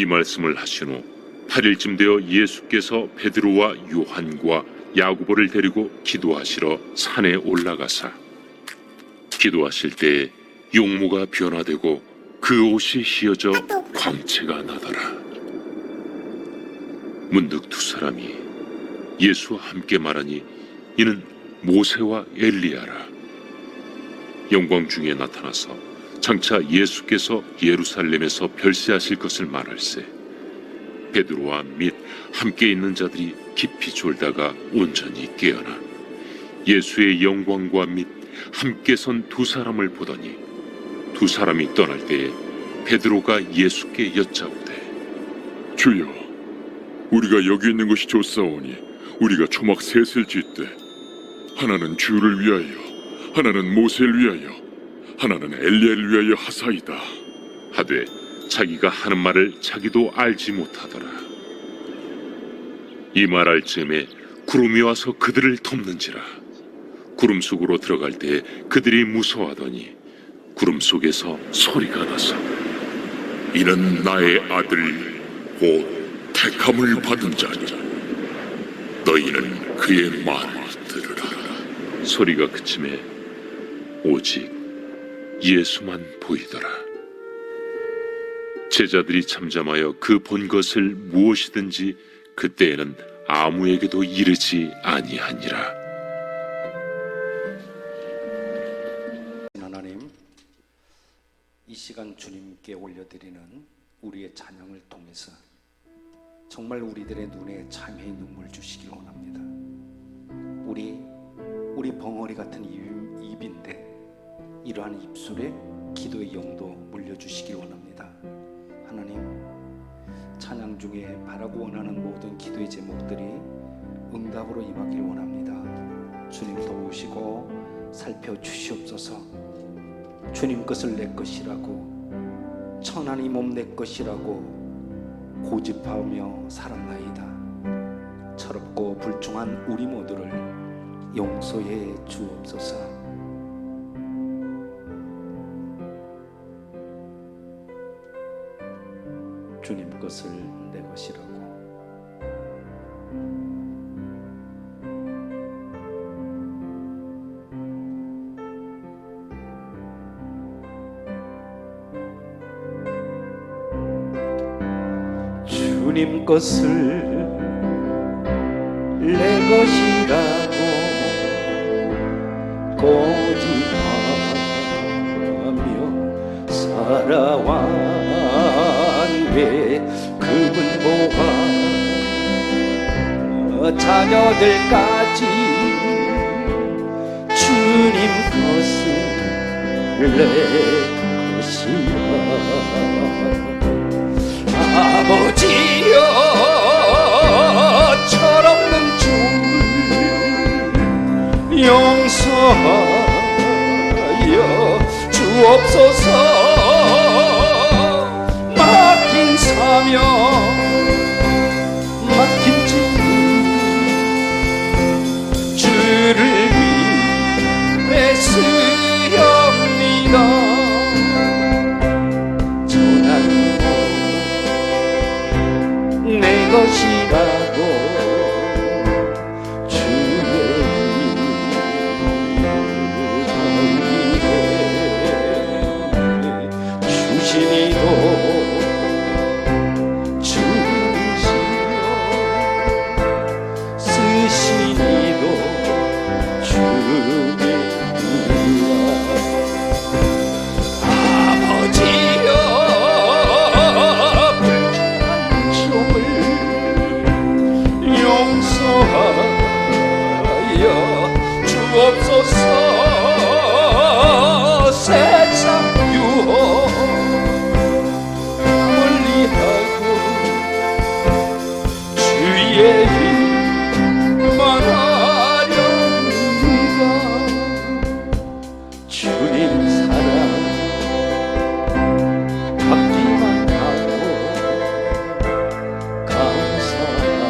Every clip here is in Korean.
이 말씀을 하신 후 8일쯤 되어 예수께서 베드로와 요한과 야고보를 데리고 기도하시러 산에 올라가사 기도하실 때에 용모가 변화되고 그 옷이 휘어져 광채가 나더라. 문득 두 사람이 예수와 함께 말하니 이는 모세와 엘리야라. 영광 중에 나타나서 장차 예수께서 예루살렘에서 별세하실 것을 말할세 베드로와 및 함께 있는 자들이 깊이 졸다가 온전히 깨어나 예수의 영광과 및 함께 선 두 사람을 보더니 두 사람이 떠날 때에 베드로가 예수께 여짜오되 주여, 우리가 여기 있는 것이 좋사오니 우리가 초막 셋을 짓되 하나는 주를 위하여, 하나는 모세를 위하여, 하나는 엘리야를 위하여 하사이다 하되 자기가 하는 말을 자기도 알지 못하더라. 이 말할 즈음에 구름이 와서 그들을 덮는지라. 구름 속으로 들어갈 때 그들이 무서워하더니 구름 속에서 소리가 나서 이는 나의 아들 곧 택함을 받은 자니 너희는 그의 말을 들으라. 소리가 그침에 오직 예수만 보이더라. 제자들이 잠잠하여 그 본 것을 무엇이든지 그때에는 아무에게도 이르지 아니하니라. 하나님, 이 시간 주님께 올려드리는 우리의 찬양을 통해서 정말 우리들의 눈에 참회의 눈물 주시길 원합니다. 우리 벙어리 같은 입인데 이러한 입술에 기도의 영도 물려주시길 원합니다. 하나님, 찬양 중에 바라고 원하는 모든 기도의 제목들이 응답으로 임하길 원합니다. 주님 도우시고 살펴주시옵소서. 주님 것을 내 것이라고, 천한 이 몸 내 것이라고 고집하며 살았나이다. 철없고 불충한 우리 모두를 용서해 주옵소서. 주님 것을 내 것이라고. 주님 것을 내 것이라고 고집하며 살아왔네. 그분 보아 자녀들까지 주님 것을 내 것이라. 아버지여, 철없는 줄 용서하여 주옵소서. 맡긴 사명, 맡긴 주, 주를 위해 쓰렵니다. 내 것이라고 주의 주시니도 주시며 쓰시니도 주님이라. 아버지여, 용서하여 주옵소서. 세상 유혹 멀리하고 주의 일만 하렵니다. 주님 사랑 받기만 하고 감사합니다.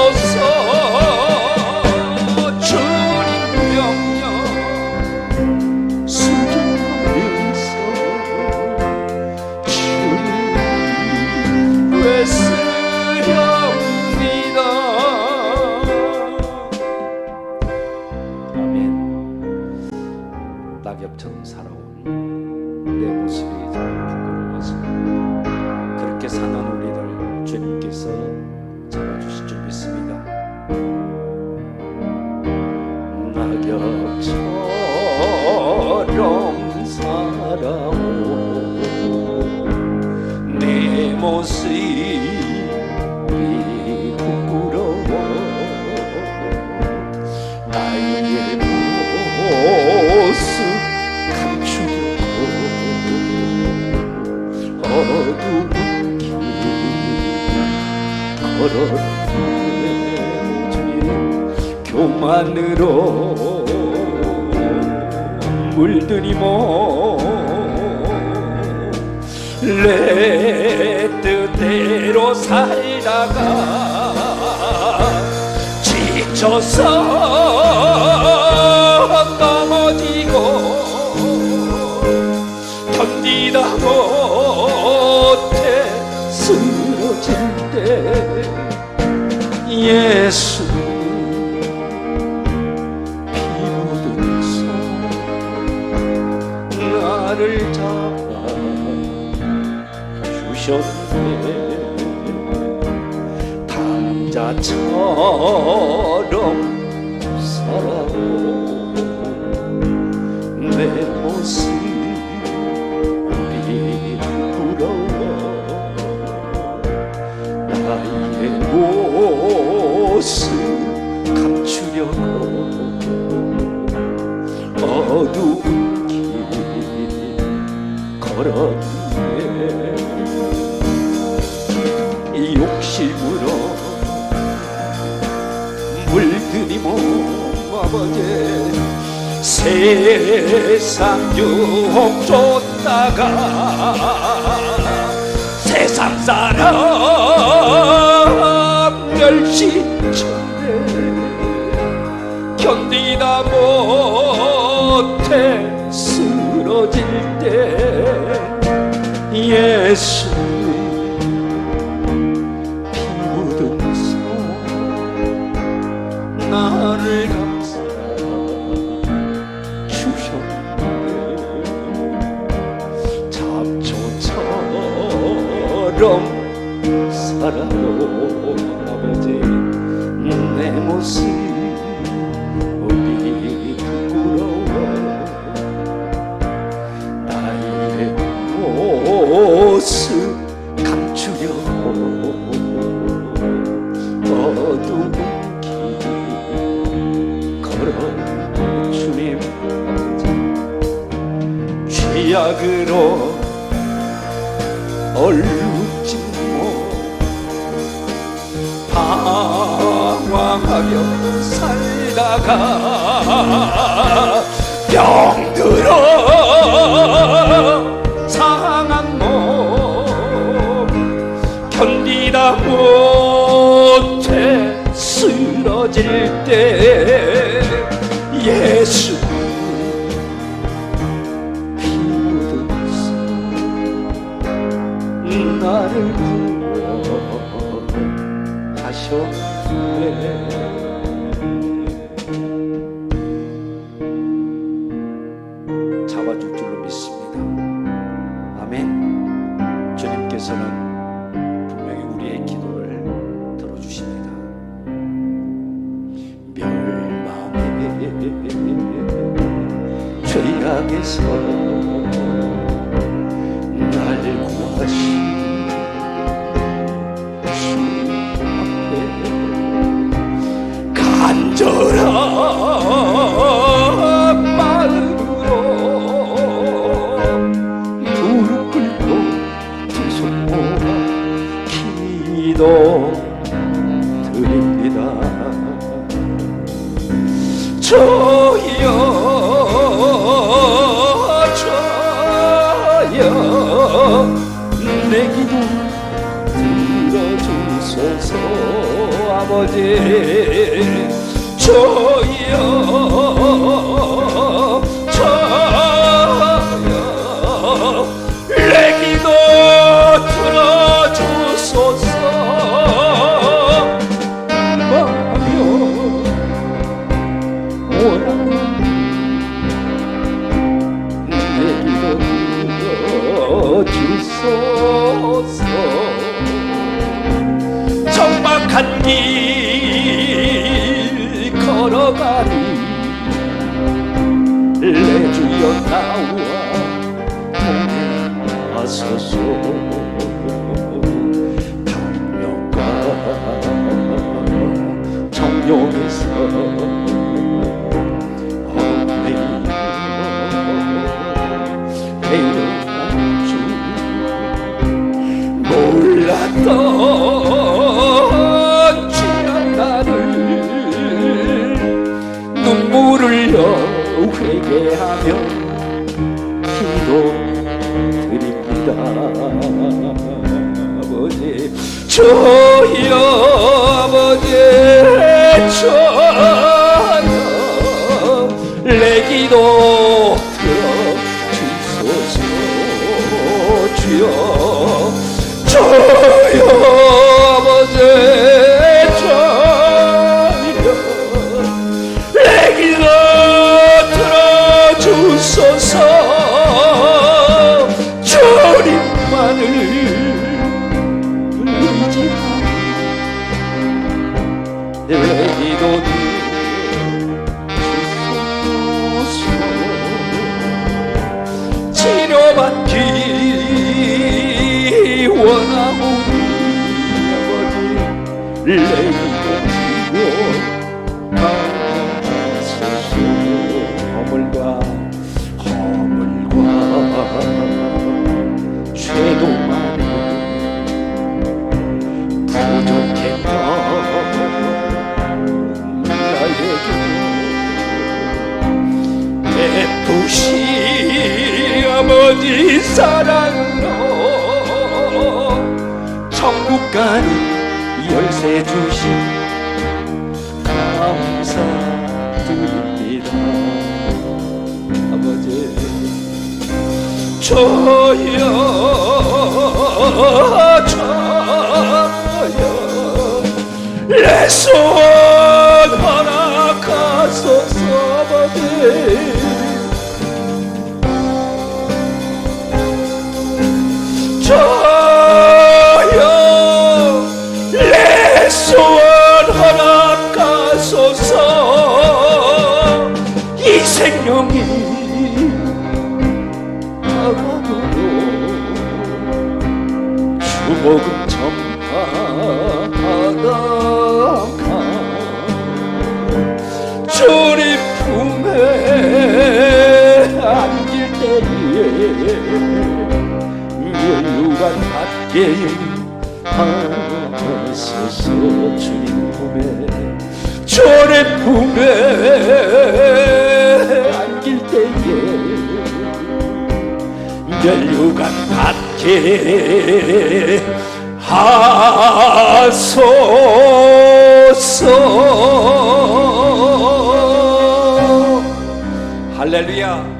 주옵소서. 주님 명령 순종하면서 주님 외쓰렵니다. 아멘. 낙엽처럼 살아온 내 모습이 정말 부끄러워서 그렇게 사는 우리를 주님께서 잡아주실 줄 믿습니다. 낙엽처럼 살아온 내 모습이 부끄러워 나의 모습 감추려고 어두운 길 걸었네. 교만으로 물들이모 내 뜻대로 살다가 지쳐서 넘어지고 견디다 못해 쓰러질 때 예수 피 묻은 손 나를 잡아 주셨네. 남자처럼 살아온 내 모습이 부러워 나의 모습 감추려고 어두운 길 걸었네. 욕심으로 물들이모 아버지 세상 유혹 쫓다가 세상 사람 멸시쳤네. 견디다 못해 쓰러질 때 예수 피 묻은 손 나를 감싸 주셨네. 잡초처럼 살아온 아버지 내 모습이 부끄러워 나의 모습 감추려고 어두운 길 걸어온 주님 죄악으로 얼룩진 몸 방황하며 살다가 병들어 상한 몸 견디다 못해 쓰러질 때 예수 피 묻은 손 나를 구원하셨네. 잡아줄 줄로 믿습니다. 아멘. 주님께서는 분명히 우리의 기도를 들어주십니다. 멸망의 죄악에서 날 구하신 주 앞에 간절한 마음으로 무릎 꿇고 두 손 모아 기도 드립니다. 저희여 주여 아버지 저여 내 기도 들어주소서 마며 오라 내 기도 들어주소서 적막한 길 걸어가니 내 주여 나와 동행하소서 병력과 정욕에서 험해요 주 몰랐던 취한 나를 눈물을 흘려 회개하며 기도드립니다. 아버지 저여 아버지 저여 내 기도 들어주소서 주여 저여 아버지 저여 내 기도 들어주소서 주님만을 의지하니 내 기도 들어주소서 치료받기 원하오니 아버지 내 기도 들어주소서 허물과 죄도 많이 부족했던 나에게 베푸시 아버지 사랑으로 천국 가는 열쇠 주신 감사드립니다. 아버지 저여 내 손 허락하소서 아버지 저여 내 손 허락하소서 이 생명이 주복음 전파하다가 주님 품에 안길 때에 멸류관 받게 하소서 주님 품에 주님 품에 안길 때에 멸류관 받게 하소서. 할렐루야.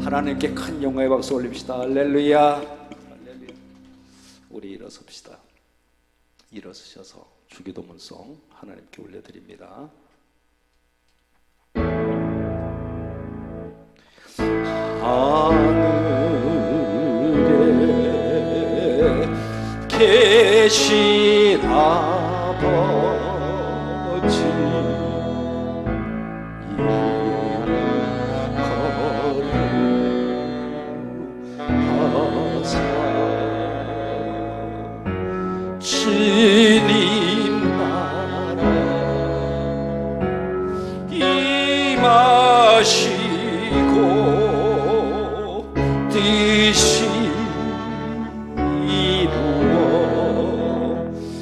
하나님께 큰 영광의 박수 올립시다. 할렐루야. 할렐루야. 우리 일어섭시다. 일어서셔서 주기도문송 하나님께 올려드립니다. 하늘에 계신 아버지 거룩하사 주님 나라 임하시고 뜻이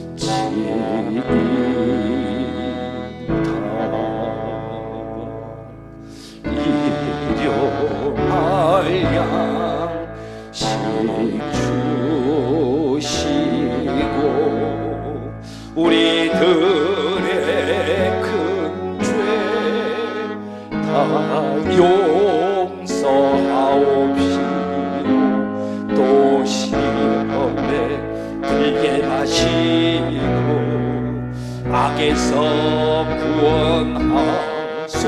이루어지리다. 구원하소서.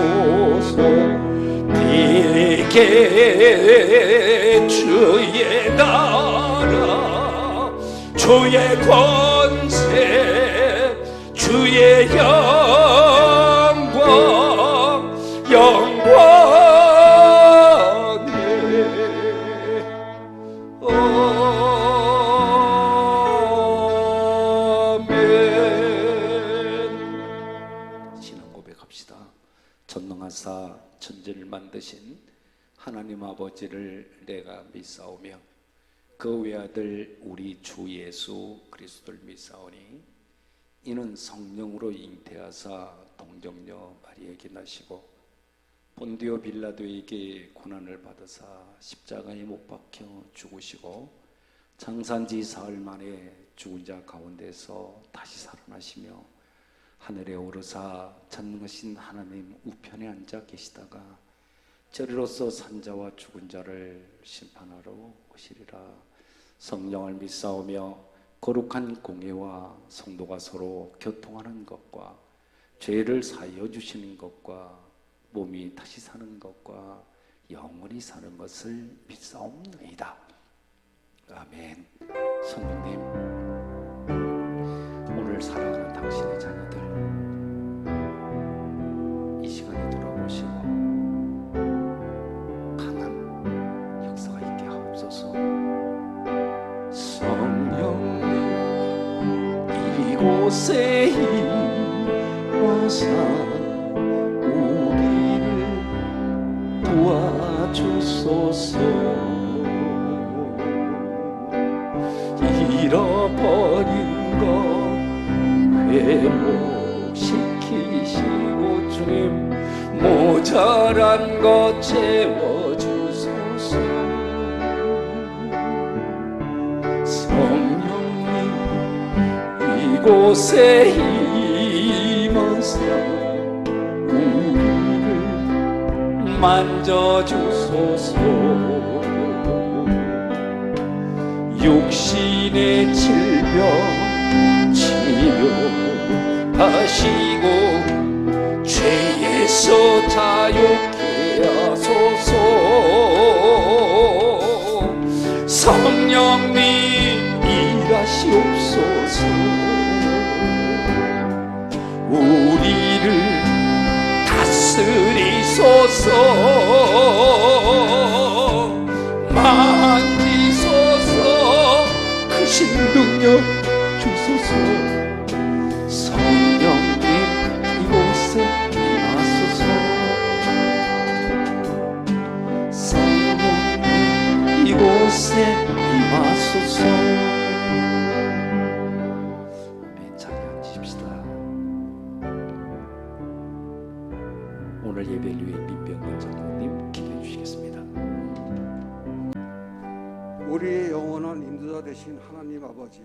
대개 주의 나라 주의 권세 주의 영광 영원히 아멘. 신앙 고백합시다. 전능하사 천지를 만드신 하나님 아버지를 내가 믿사오며 그 외아들 우리 주 예수 그리스도를 믿사오니 이는 성령으로 잉태하사 동정녀 마리아에게 나시고 본디오 빌라도에게 고난을 받으사 십자가에 못 박혀 죽으시고 장산지 사흘 만에 죽은 자 가운데서 다시 살아나시며 하늘에 오르사 전능하신 하나님 우편에 앉아 계시다가 저리로서 산자와 죽은 자를 심판하러 오시리라. 성령을 믿사오며 거룩한 공예와 성도가 서로 교통하는 것과 죄를 사하여 주시는 것과 몸이 다시 사는 것과 영원히 사는 것을 믿사옵나이다. 아멘. 성도님, 오늘 살아가는 당신의 자녀들 이 시간에 돌아보시고 강한 역사가 있게 하옵소서. 성령님 이곳에 임하사 우리를 도와주소서. 잃어버린 것 회복시키시고 주님 모자란 것 채워주소서. 성령님 이곳에 임하사 우리를 만져주소서. 육신의 질병 치료하시고 죄에서 자유케 하소서. 성령님 일하시옵소서. 우리를 다스리소서. 만지소서. 크신 능력 주소서. 성령님 이곳에 임하소서. 성령님 이곳에 임하소서. 아멘. 자리에 앉으십시다. 오늘 예배를 위해 민병건 장로님 기도해 주시겠습니다. 우리의 영원한 인도자 되신 하나님 아버지,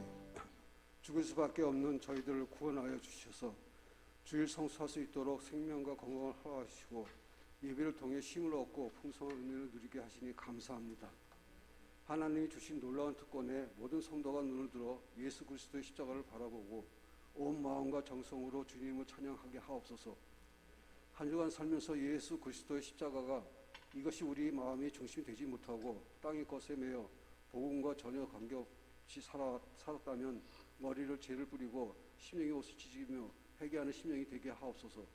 죽을 수밖에 없는 저희들을 구원하여 주셔서 주일 성수할 수 있도록 생명과 건강을 허락하시고 예배를 통해 힘을 얻고 풍성한 은혜를 누리게 하시니 감사합니다. 하나님이 주신 놀라운 특권에 모든 성도가 눈을 들어 예수 그리스도의 십자가를 바라보고 온 마음과 정성으로 주님을 찬양하게 하옵소서. 한 주간 살면서 예수 그리스도의 십자가가 이것이 우리 마음의 중심이 되지 못하고 땅의 것에 매여 복음과 전혀 관계없이 살았다면 머리를 죄를 뿌리고 심령의 옷을 찢으며 회개하는 심령이 되게 하옵소서.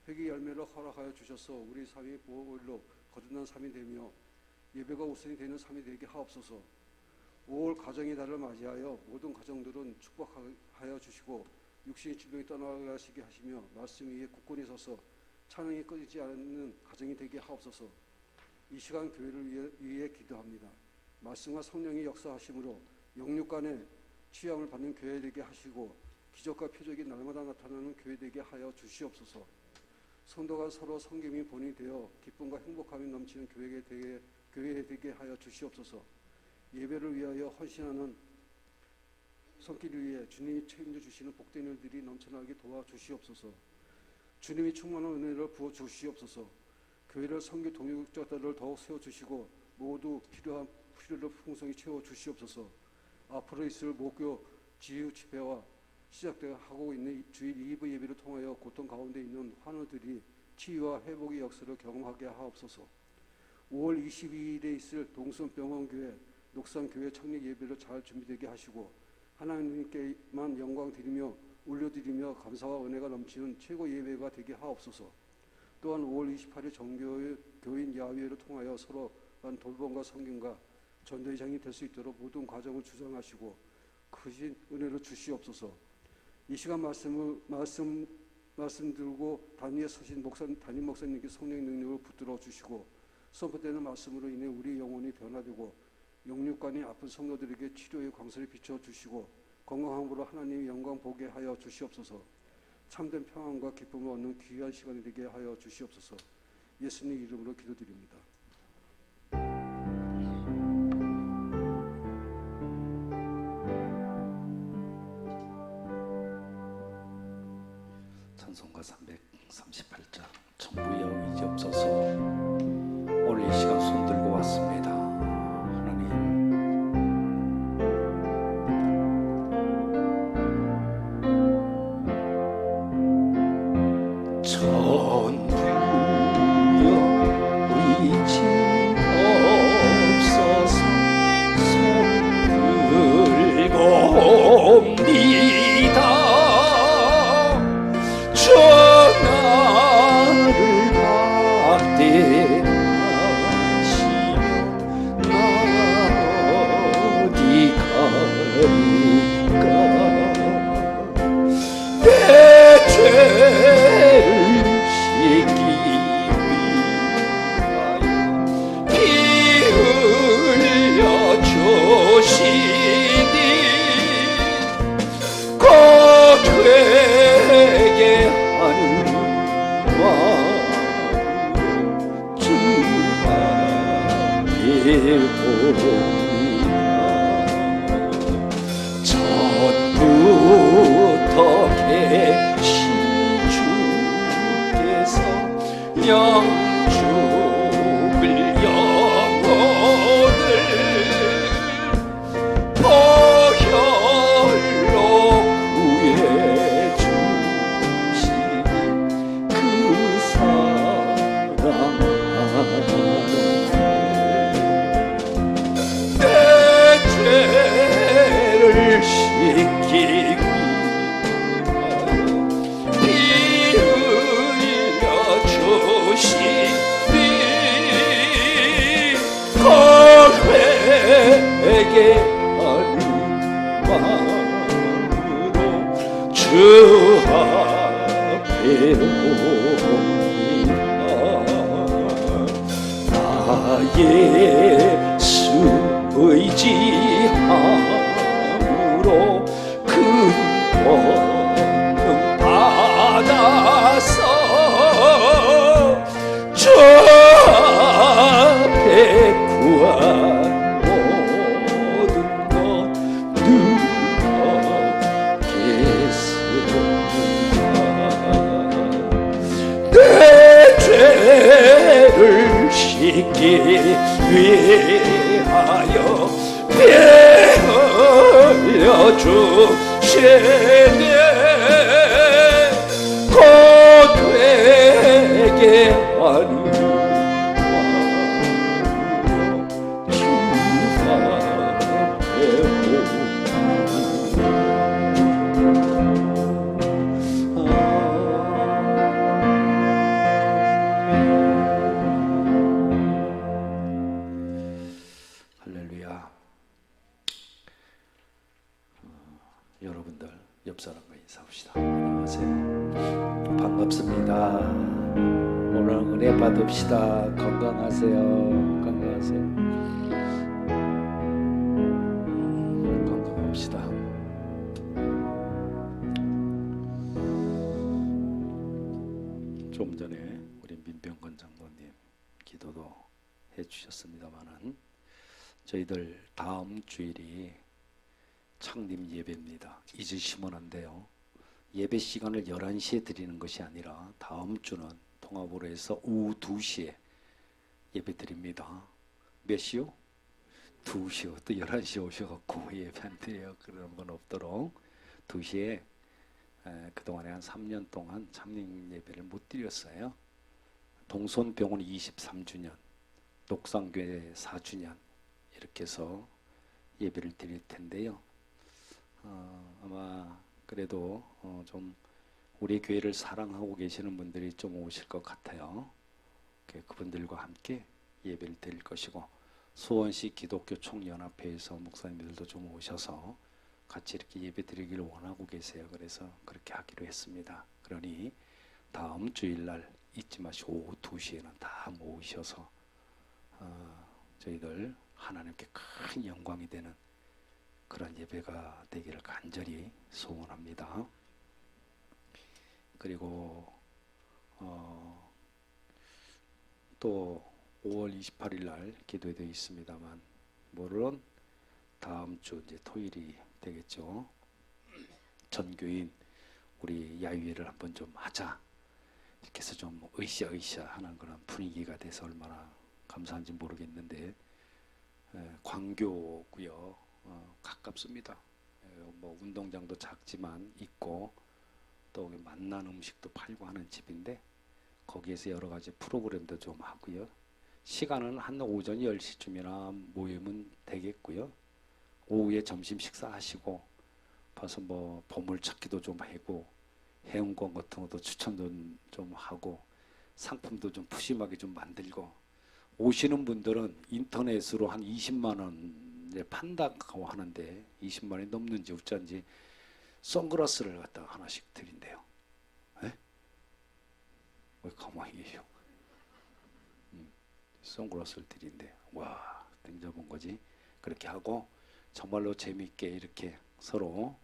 회개 열매를 허락하여 주셔서 우리 삶이 보혈로 거듭난 삶이 되며 예배가 우선이 되는 삶이 되게 하옵소서. 5월 가정의 달을 맞이하여 모든 가정들은 축복하여 주시고 육신의 질병이 떠나가시게 하시며 말씀 위에 굳건히 서서 찬양이 끊이지 않는 가정이 되게 하옵소서. 이 시간 교회를 위해 기도합니다. 말씀과 성령의 역사하심으로 영육 간에 취함을 받는 교회 되게 하시고 기적과 표적이 날마다 나타나는 교회 되게 하여 주시옵소서. 성도가 서로 섬김이 본이 되어 기쁨과 행복함이 넘치는 교회 되게 하여 주시옵소서. 예배를 위하여 헌신하는 손길을 위해 주님이 책임져 주시는 복된 일들이 넘쳐나게 도와주시옵소서. 주님이 충만한 은혜를 부어 주시옵소서. 교회를 섬길 동역자들을 더욱 세워주시고 모두 필요한 필요를 풍성히 채워 주시옵소서. 앞으로 있을 목요 지유 집회와 시작하고 있는 주일 2부 예배를 통하여 고통 가운데 있는 환우들이 치유와 회복의 역사를 경험하게 하옵소서. 5월 22일에 있을 동순병원교회 녹산교회 창립 예배를 잘 준비되게 하시고 하나님께만 영광 드리며 올려드리며 감사와 은혜가 넘치는 최고 예배가 되게 하옵소서. 또한 5월 28일 정교회 교인 야외를 통하여 서로 간 돌봄과 성김과 전도회장이 될 수 있도록 모든 과정을 주장하시고 크신 은혜를 주시옵소서. 이 시간 말씀 들고 단위에 서신 담임 목사님께 성령의 능력을 붙들어 주시고 선포되는 말씀으로 인해 우리 영혼이 변화되고 영육간의 아픈 성도들에게 치료의 광선을 비춰 주시고 건강함으로 하나님의 영광 보게 하여 주시옵소서. 참된 평안과 기쁨을 얻는 귀한 시간이 되게 하여 주시옵소서. 예수님 이름으로 기도드립니다. 찬송가 338장 천부여 의지없어서 오늘 이 시간 손 들고 왔습니다. 하나님, 천부여 의지없어서 손 들고 옵니다. 전하를 받대하시며 나 어디 가리까. 내 죄를 씻기 위하여 피 흘려 주시니 곧 되게 하는 마음으로 주 앞에 옵니다. 전부터 계신 주께서 영죽을 영혼을 보혈로 구해주시니 그 사랑 내 죄를 씻기 위하여 피 흘려 주시니 곧 회개하는 마음으로 주 앞에 옵니다. 나 예수 의지함으로 큰 권능 받아서 주 앞에 구한 모든 것 누리겠습니다. 내 죄를 씻기 위하여 피 흘려 주시네 곧 되게 하는 마음으로 주 앞에 할렐루야. 여러분들 옆 사람과 인사합시다. 안녕하세요. 반갑습니다. 오늘 은혜 받읍시다. 건강하세요. 건강하세요. 건강합시다. 좀 전에 우리 민병건 장로님 기도도 해주셨습니다만은 저희들 다음 주일이 창립 예배입니다. 잊으시면 안 돼요. 예배 시간을 11시에 드리는 것이 아니라 다음 주는 통합으로 해서 오후 2시에 예배 드립니다. 몇 시요? 2시요. 또 11시에 오셔갖고 예배 안 드려요. 그런 건 없도록 2시에 그동안에 한 3년 동안 창립 예배를 못 드렸어요. 동손병원 23주년, 녹상교회 4주년 이렇게 해서 예배를 드릴 텐데요. 아마 그래도 좀 우리 교회를 사랑하고 계시는 분들이 좀 오실 것 같아요. 그분들과 함께 예배를 드릴 것이고, 수원시 기독교 총연합회에서 목사님들도 좀 오셔서 같이 이렇게 예배 드리기를 원하고 계세요. 그래서 그렇게 하기로 했습니다. 그러니 다음 주일날 잊지 마시고 오후 2시에는 다 모이셔서 저희들 하나님께 큰 영광이 되는 그런 예배가 되기를 간절히 소원합니다. 그리고 또 5월 28일 날 기도회도 있습니다만, 물론 다음 주 이제 토요일이 되겠죠. 전교인 우리 야유회를 한번 좀 하자, 이렇게 해서 좀 으쌰으쌰 하는 그런 분위기가 돼서 얼마나 감사한지 모르겠는데, 광교고요. 가깝습니다. 뭐 운동장도 작지만 있고, 또 맛난 음식도 팔고 하는 집인데, 거기에서 여러 가지 프로그램도 좀 하고요. 시간은 한 오전 10시쯤이나 모이면 되겠고요. 오후에 점심 식사하시고 봐서 뭐 보물찾기도 좀 하고, 해운권 같은 것도 추천도 좀 하고, 상품도 좀 푸짐하게 좀 만들고, 오시는 분들은 인터넷으로 한 20만 원에 판다고 하는데 20만 원이 넘는지 어쩐지 선글라스를 갖다가 하나씩 드린대요. 에? 왜 가만히 계셔? 선글라스를 드린대. 와, 땡잡은 거지. 그렇게 하고 정말로 재미있게 이렇게 서로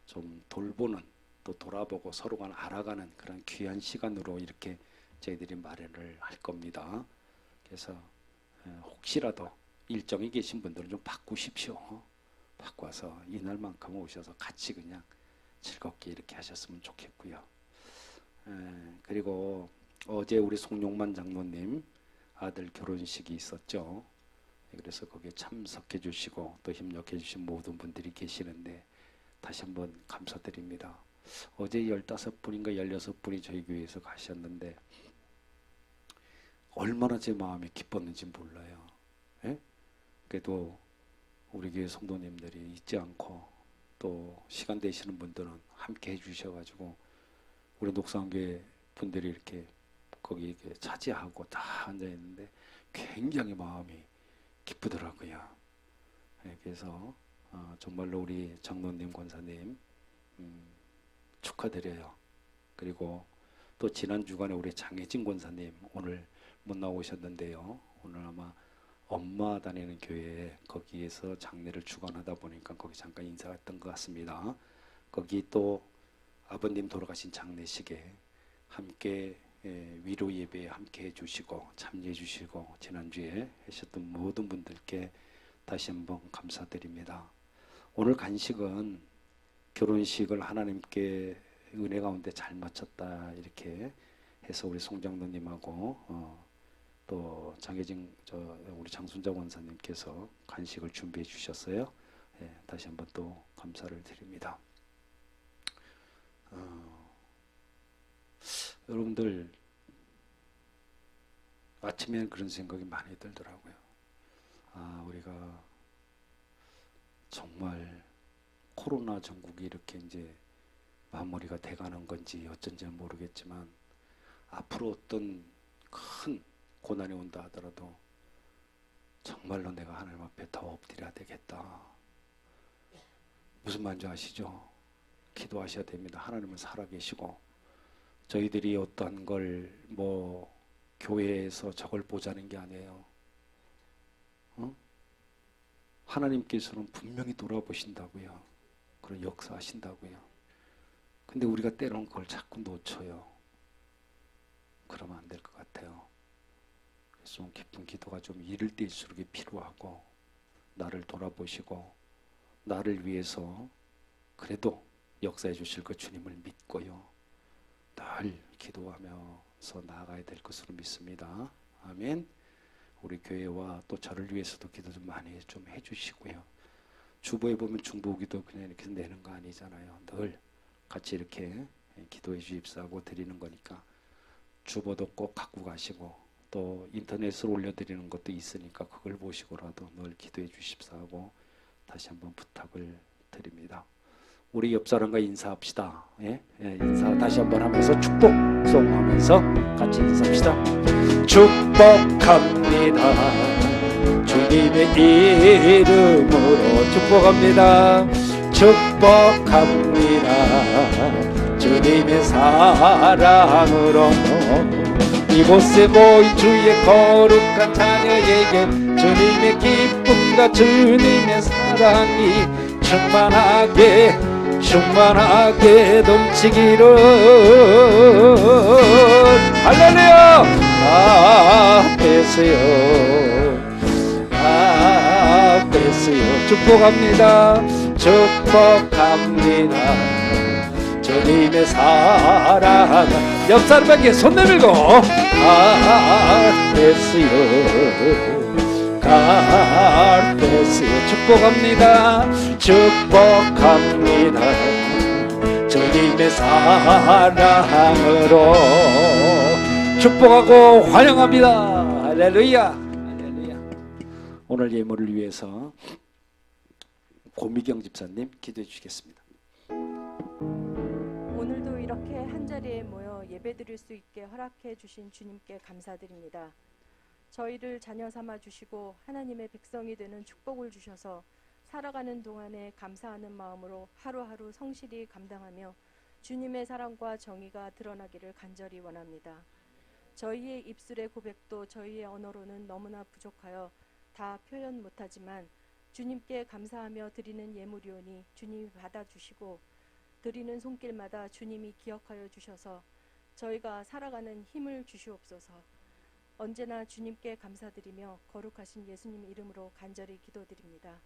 좀 돌보는, 또 돌아보고 서로가 알아가는 그런 귀한 시간으로 이렇게 저희들이 마련을 할 겁니다. 그래서 혹시라도 일정이 계신 분들은 좀 바꾸십시오. 바꿔서 이날만큼 오셔서 같이 그냥 즐겁게 이렇게 하셨으면 좋겠고요. 그리고 어제 우리 송용만 장로님 아들 결혼식이 있었죠. 그래서 거기에 참석해 주시고 또 협력해 주신 모든 분들이 계시는데 다시 한번 감사드립니다. 어제 15분인가 16분이 저희 교회에서 가셨는데 얼마나 제 마음이 기뻤는지 몰라요. 예? 그래도 우리 교회 성도님들이 잊지 않고 또 시간 되시는 분들은 함께 해주셔가지고 우리 녹상교회 분들이 이렇게 거기 이렇게 차지하고 다 앉아 있는데 굉장히 마음이 기쁘더라고요. 예, 그래서 정말로 우리 장로님, 권사님 축하드려요. 그리고 또 지난 주간에 우리 장혜진 권사님 오늘 못 나오셨는데요. 오늘 아마 엄마 다니는 교회에 거기에서 장례를 주관하다 보니까 거기 잠깐 인사했던 것 같습니다. 거기 또 아버님 돌아가신 장례식에 함께 위로 예배에 함께 해주시고 참여해 주시고 지난주에 하셨던 모든 분들께 다시 한번 감사드립니다. 오늘 간식은 결혼식을 하나님께 은혜 가운데 잘 마쳤다 이렇게 해서 우리 송장로님하고 또 장혜진 우리 장순자 원사님께서 간식을 준비해 주셨어요. 다시 한번 또 감사를 드립니다. 여러분들 아침에는 그런 생각이 많이 들더라고요. 우리가 정말 코로나 전국이 이렇게 이제 마무리가 돼가는 건지 어쩐지는 모르겠지만 앞으로 어떤 큰 고난이 온다 하더라도 정말로 내가 하나님 앞에 더 엎드려야 되겠다. 무슨 말인지 아시죠? 기도하셔야 됩니다. 하나님은 살아계시고 저희들이 어떤 걸 뭐 교회에서 저걸 보자는 게 아니에요. 하나님께서는 분명히 돌아보신다고요. 그런 역사하신다고요. 근데 우리가 때로는 그걸 자꾸 놓쳐요. 그러면 안 될 것 같아요. 그래서 좀 깊은 기도가 좀 이를 때일수록 필요하고 나를 돌아보시고 나를 위해서 그래도 역사해 주실 것 주님을 믿고요. 늘 기도하면서 나아가야 될 것으로 믿습니다. 아멘. 우리 교회와 또 저를 위해서도 기도 좀 많이 좀 해주시고요. 주보에 보면 중보기도 그냥 이렇게 내는 거 아니잖아요. 늘 같이 이렇게 기도해 주십사하고 드리는 거니까 주보도 꼭 갖고 가시고 또 인터넷으로 올려드리는 것도 있으니까 그걸 보시고라도 늘 기도해 주십사하고 다시 한번 부탁을 드립니다. 우리 옆 사람과 인사합시다. 예? 인사 다시 한번 하면서 축복송 하면서 같이 인사합시다. 축복합니다. 주님의 이름으로 축복합니다. 축복합니다. 주님의 사랑으로 이곳에 모인 주의 거룩한 자녀에게 주님의 기쁨과 주님의 사랑이 충만하게 넘치기를. 할렐루야. 뺐어요. 축복합니다. 주님의 사랑. 옆 사람에게 손 내밀고 뺐어요. 축복합니다. 주님의 사랑으로 축복하고 환영합니다. 할렐루야. 오늘 예물을 위해서 고미경 집사님 기도해 주시겠습니다. 오늘도 이렇게 한자리에 모여 예배드릴 수 있게 허락해 주신 주님께 감사드립니다. 저희를 자녀 삼아 주시고 하나님의 백성이 되는 축복을 주셔서 살아가는 동안에 감사하는 마음으로 하루하루 성실히 감당하며 주님의 사랑과 정의가 드러나기를 간절히 원합니다. 저희의 입술의 고백도 저희의 언어로는 너무나 부족하여 다 표현 못하지만 주님께 감사하며 드리는 예물이오니 주님이 받아주시고 드리는 손길마다 주님이 기억하여 주셔서 저희가 살아가는 힘을 주시옵소서. 언제나 주님께 감사드리며 거룩하신 예수님 이름으로 간절히 기도드립니다.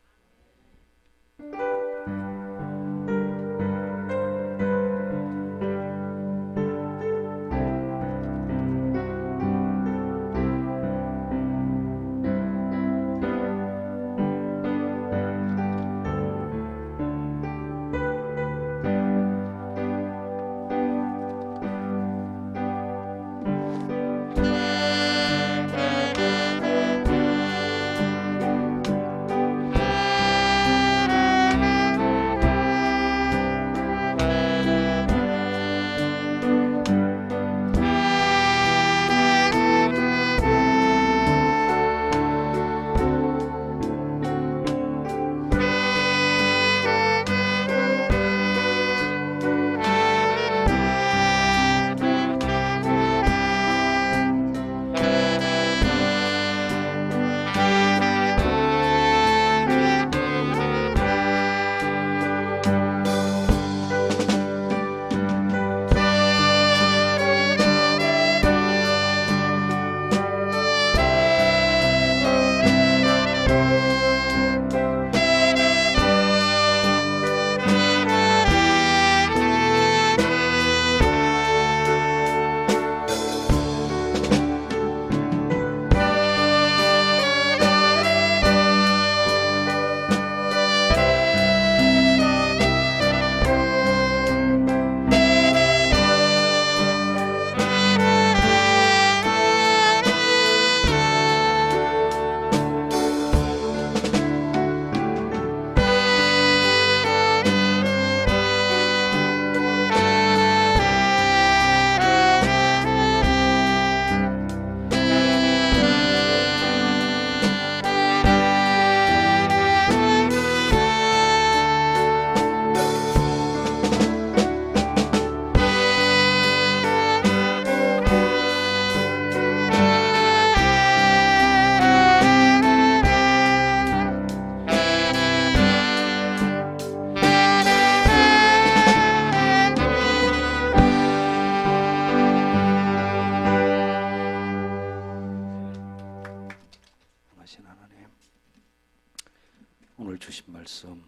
오늘 주신 말씀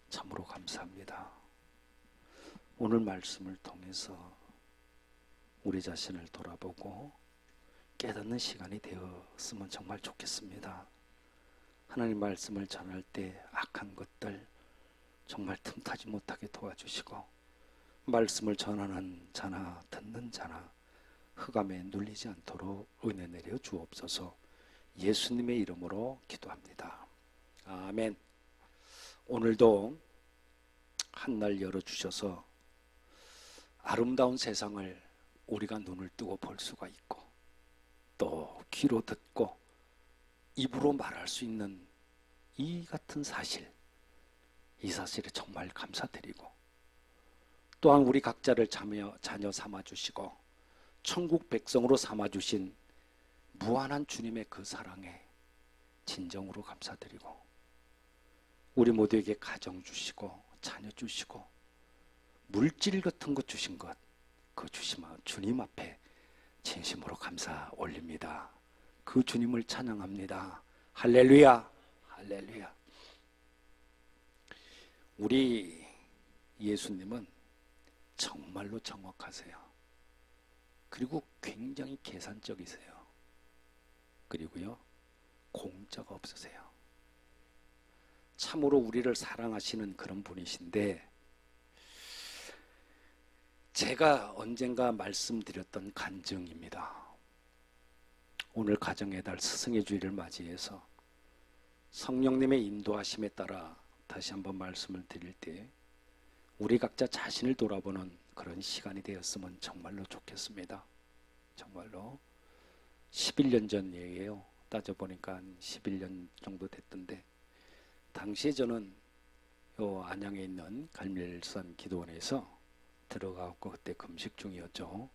참으로 감사합니다. 오늘 말씀을 통해서 우리 자신을 돌아보고 깨닫는 시간이 되었으면 정말 좋겠습니다. 하나님 말씀을 전할 때 악한 것들 정말 틈타지 못하게 도와주시고 말씀을 전하는 자나 듣는 자나 흑암에 눌리지 않도록 은혜 내려 주옵소서. 예수님의 이름으로 기도합니다. 아멘. 오늘도 한날 열어주셔서 아름다운 세상을 우리가 눈을 뜨고 볼 수가 있고 또 귀로 듣고 입으로 말할 수 있는 이 같은 사실, 이 사실에 정말 감사드리고 또한 우리 각자를 자녀 삼아주시고 천국 백성으로 삼아주신 무한한 주님의 그 사랑에 진정으로 감사드리고 우리 모두에게 가정 주시고 자녀 주시고 물질 같은 것 주신 것, 그 주님 앞에 진심으로 감사 올립니다. 그 주님을 찬양합니다. 할렐루야, 할렐루야. 우리 예수님은 정말로 정확하세요. 그리고 굉장히 계산적이세요. 그리고요, 공짜가 없으세요. 참으로 우리를 사랑하시는 그런 분이신데, 제가 언젠가 말씀드렸던 간증입니다. 오늘 가정의 달 스승의 주일을 맞이해서 성령님의 인도하심에 따라 다시 한번 말씀을 드릴 때 우리 각자 자신을 돌아보는 그런 시간이 되었으면 정말로 좋겠습니다. 정말로 11년 전 얘기예요. 따져보니까 한 11년 정도 됐던데, 당시에 저는 요 안양에 있는 갈멜산 기도원에서 들어가고 그때 금식 중이었죠.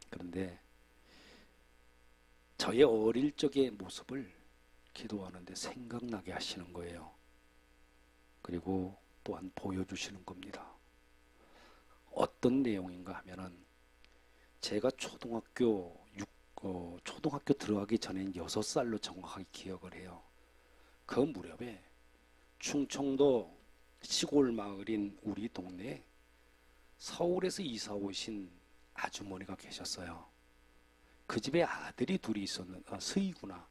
그런데 저의 어릴 적의 모습을 기도하는데 생각나게 하시는 거예요. 그리고 또한 보여주시는 겁니다. 어떤 내용인가 하면은 제가 초등학교 들어가기 전엔 6살로 정확하게 기억을 해요. 그 무렵에 충청도 시골 마을인 우리 동네에 서울에서 이사 오신 아주머니가 계셨어요. 그 집에 아들이 둘이 있었는데, 스이구나.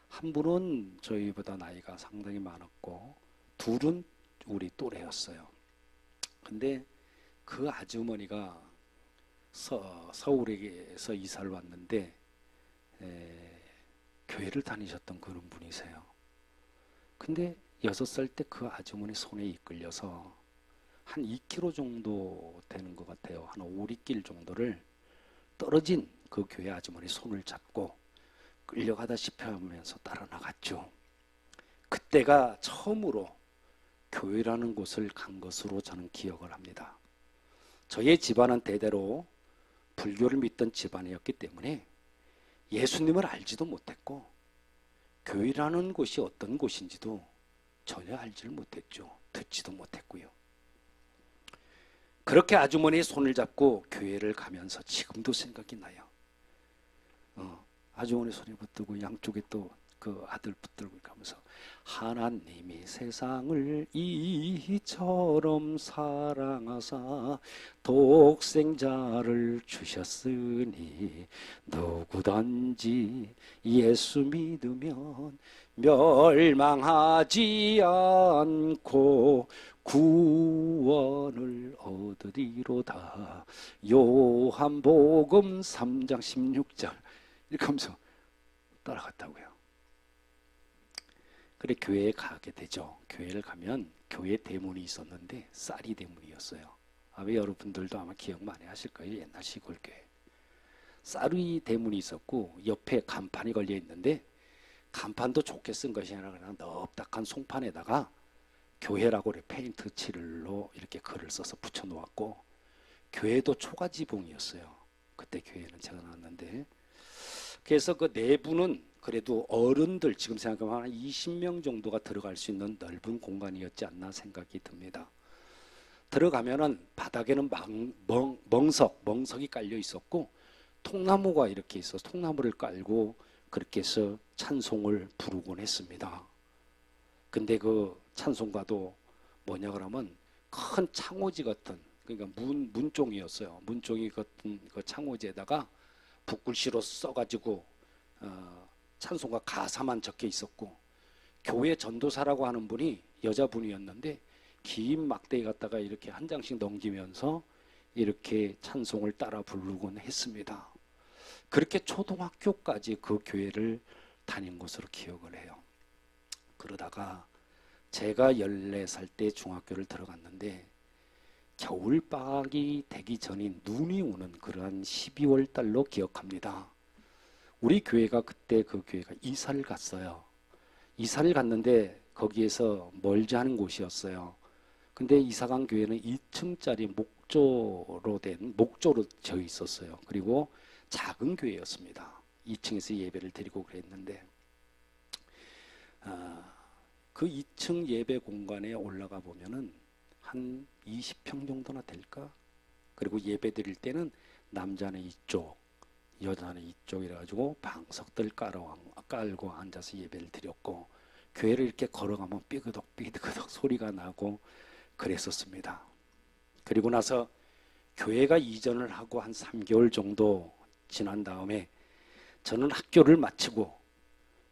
한 분은 저희보다 나이가 상당히 많았고 둘은 우리 또래였어요. 근데 그 아주머니가 서울에서 이사를 왔는데 교회를 다니셨던 그런 분이세요. 근데 6살 때 그 아주머니 손에 이끌려서 한 2km 정도 되는 것 같아요. 한 5-6길 정도를 떨어진 그 교회 아주머니 손을 잡고 끌려가다시피 하면서 따라 나갔죠. 그때가 처음으로 교회라는 곳을 간 것으로 저는 기억을 합니다. 저의 집안은 대대로 불교를 믿던 집안이었기 때문에 예수님을 알지도 못했고 교회라는 곳이 어떤 곳인지도 전혀 알지를 못했죠. 듣지도 못했고요. 그렇게 아주머니의 손을 잡고 교회를 가면서 지금도 생각이 나요. 아주머니 손에 붙들고 양쪽에 또 그 아들 붙들고 가면서 하나님이 세상을 이처럼 사랑하사 독생자를 주셨으니 누구든지 예수 믿으면 멸망하지 않고 구원을 얻으리로다. 요한복음 3장 16절 이렇게 하면서 따라갔다고요. 그래 교회에 가게 되죠. 교회를 가면 교회 대문이 있었는데 쌀이 대문이었어요. 아마 여러분들도 아마 기억 많이 하실 거예요. 옛날 시골교회 쌀이 대문이 있었고 옆에 간판이 걸려 있는데 간판도 좋게 쓴 것이 아니라 그냥 넙딱한 송판에다가 교회라고 페인트 칠로 이렇게 글을 써서 붙여 놓았고, 교회도 초가지붕이었어요. 그때 교회는 제가 나왔는데, 그래서 그 내부는 그래도 어른들 지금 생각하면 한 20명 정도가 들어갈 수 있는 넓은 공간이었지 않나 생각이 듭니다. 들어가면은 바닥에는 멍석이 깔려 있었고 통나무가 이렇게 있어서 통나무를 깔고 그렇게 해서 찬송을 부르곤 했습니다. 근데 그 찬송가도 뭐냐 그러면 큰 창호지 같은, 그러니까 문종이었어요. 문종이 같은 그 창호지에다가 붓글씨로 써가지고 찬송가 가사만 적혀 있었고, 교회 전도사라고 하는 분이 여자분이었는데 긴 막대기 갖다가 이렇게 한 장씩 넘기면서 이렇게 찬송을 따라 부르곤 했습니다. 그렇게 초등학교까지 그 교회를 다닌 것으로 기억을 해요. 그러다가 제가 14살 때 중학교를 들어갔는데 겨울방학이 되기 전인 눈이 오는 그러한 12월 달로 기억합니다. 우리 교회가 그때 그 교회가 이사를 갔어요. 이사를 갔는데 거기에서 멀지 않은 곳이었어요. 근데 이사간 교회는 2층짜리 목조로 져 있었어요. 그리고 작은 교회였습니다. 2층에서 예배를 드리고 그랬는데 그 2층 예배 공간에 올라가 보면은 한 20평 정도나 될까? 그리고 예배 드릴 때는 남자는 이쪽, 여자는 이쪽 이래가지고 방석들 깔고 앉아서 예배를 드렸고, 교회를 이렇게 걸어가면 삐그덕 소리가 나고 그랬었습니다. 그리고 나서 교회가 이전을 하고 한 3개월 정도 지난 다음에 저는 학교를 마치고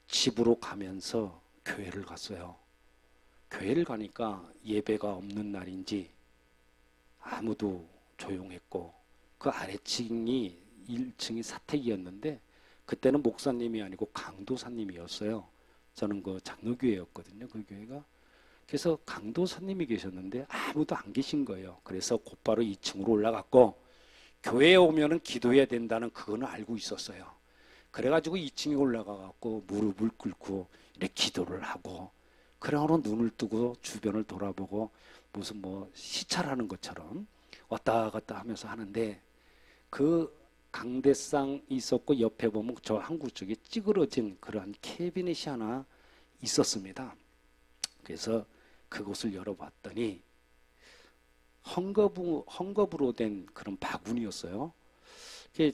집으로 가면서 교회를 갔어요. 교회를 가니까 예배가 없는 날인지 아무도 조용했고, 그 아래층이 1층이 사택이었는데 그때는 목사님이 아니고 강도사님이었어요. 저는 그 장로교회였거든요, 그 교회가. 그래서 강도사님이 계셨는데 아무도 안 계신 거예요. 그래서 곧바로 2층으로 올라갔고, 교회에 오면은 기도해야 된다는 그거는 알고 있었어요. 그래가지고 2층에 올라가갖고 무릎을 꿇고 이렇게 기도를 하고, 그러고는 눈을 뜨고 주변을 돌아보고 무슨 뭐 시찰하는 것처럼 왔다 갔다 하면서 하는데, 그 강대상 있었고 옆에 보면 저 한국 쪽에 찌그러진 그러한 캐비넷이 하나 있었습니다. 그래서 그곳을 열어봤더니 헝겊으로 된 그런 바구니였어요.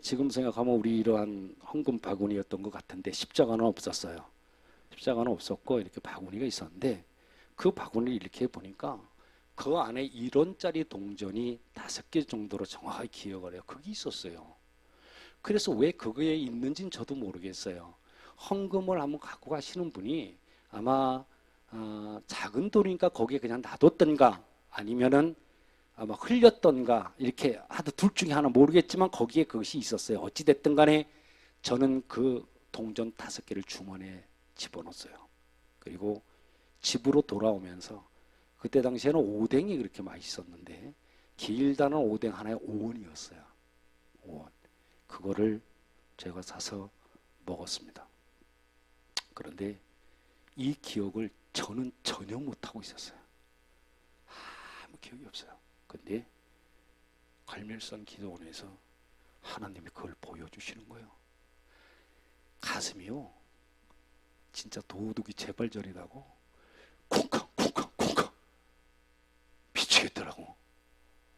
지금 생각하면 우리 이러한 헌금 바구니였던 것 같은데 십자가는 없었어요. 십자가는 없었고 이렇게 바구니가 있었는데, 그 바구니를 이렇게 보니까 그 안에 1원짜리 동전이 5개 정도로 정확하게 기억을 해요. 그게 있었어요. 그래서 왜 그거에 있는지는 저도 모르겠어요. 헌금을 한번 갖고 가시는 분이 아마 작은 돈이니까 거기에 그냥 놔뒀던가 아니면은 아마 흘렸던가 이렇게 하도 둘 중에 하나 모르겠지만 거기에 그것이 있었어요. 어찌됐든 간에 저는 그 동전 5개를 주머니에 집어넣었어요. 그리고 집으로 돌아오면서, 그때 당시에는 오뎅이 그렇게 맛있었는데 길다는 오뎅 하나에 5원이었어요. 5원. 그거를 제가 사서 먹었습니다. 그런데 이 기억을 저는 전혀 못하고 있었어요. 아무 기억이 없어요. 근데 갈멜산 기도원에서 하나님이 그걸 보여주시는 거예요. 가슴이요, 진짜 도둑이 재발절이라고 쿵쾅 미치겠더라고.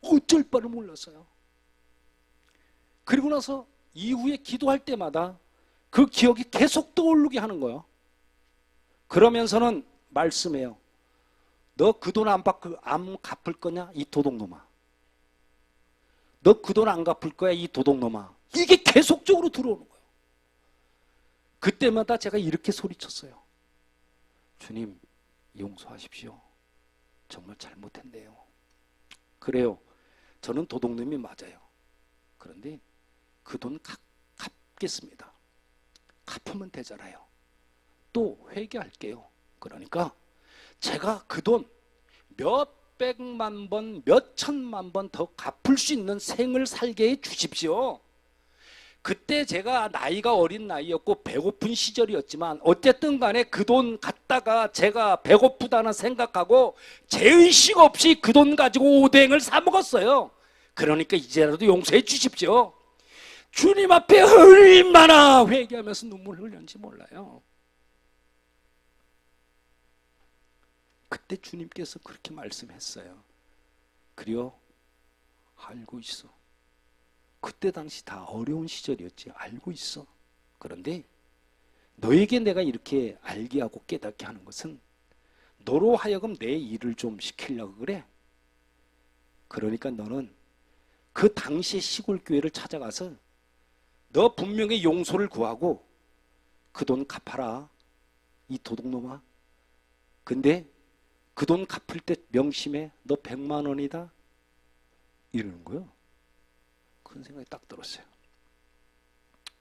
어쩔 바를 몰랐어요. 그리고 나서 이후에 기도할 때마다 그 기억이 계속 떠오르게 하는 거예요. 그러면서는 말씀해요. 너 그 돈 안 갚을 거냐? 이 도둑놈아. 너 그 돈 안 갚을 거야? 이 도둑놈아. 이게 계속적으로 들어오는 거예요. 그때마다 제가 이렇게 소리쳤어요. 주님, 용서하십시오. 정말 잘못했네요. 그래요. 저는 도둑놈이 맞아요. 그런데 그 돈 갚겠습니다. 갚으면 되잖아요. 또 회개할게요. 그러니까 제가 그 돈 몇백만 번, 몇천만 번 더 갚을 수 있는 생을 살게 해 주십시오. 그때 제가 나이가 어린 나이였고 배고픈 시절이었지만 어쨌든 간에 그 돈 갖다가 제가 배고프다는 생각하고 죄의식 없이 그 돈 가지고 오뎅을 사 먹었어요. 그러니까 이제라도 용서해 주십시오. 주님 앞에 얼마나 회개하면서 눈물 흘렸는지 몰라요. 그때 주님께서 그렇게 말씀했어요. 그래요, 알고 있어. 그때 당시 다 어려운 시절이었지. 알고 있어. 그런데 너에게 내가 이렇게 알게 하고 깨닫게 하는 것은 너로 하여금 내 일을 좀 시키려고 그래. 그러니까 너는 그 당시의 시골 교회를 찾아가서 너 분명히 용서를 구하고 그 돈 갚아라, 이 도둑놈아. 근데 그 돈 갚을 때 명심해. 너 100만 원이다 이러는 거예요. 큰 생각이 딱 들었어요.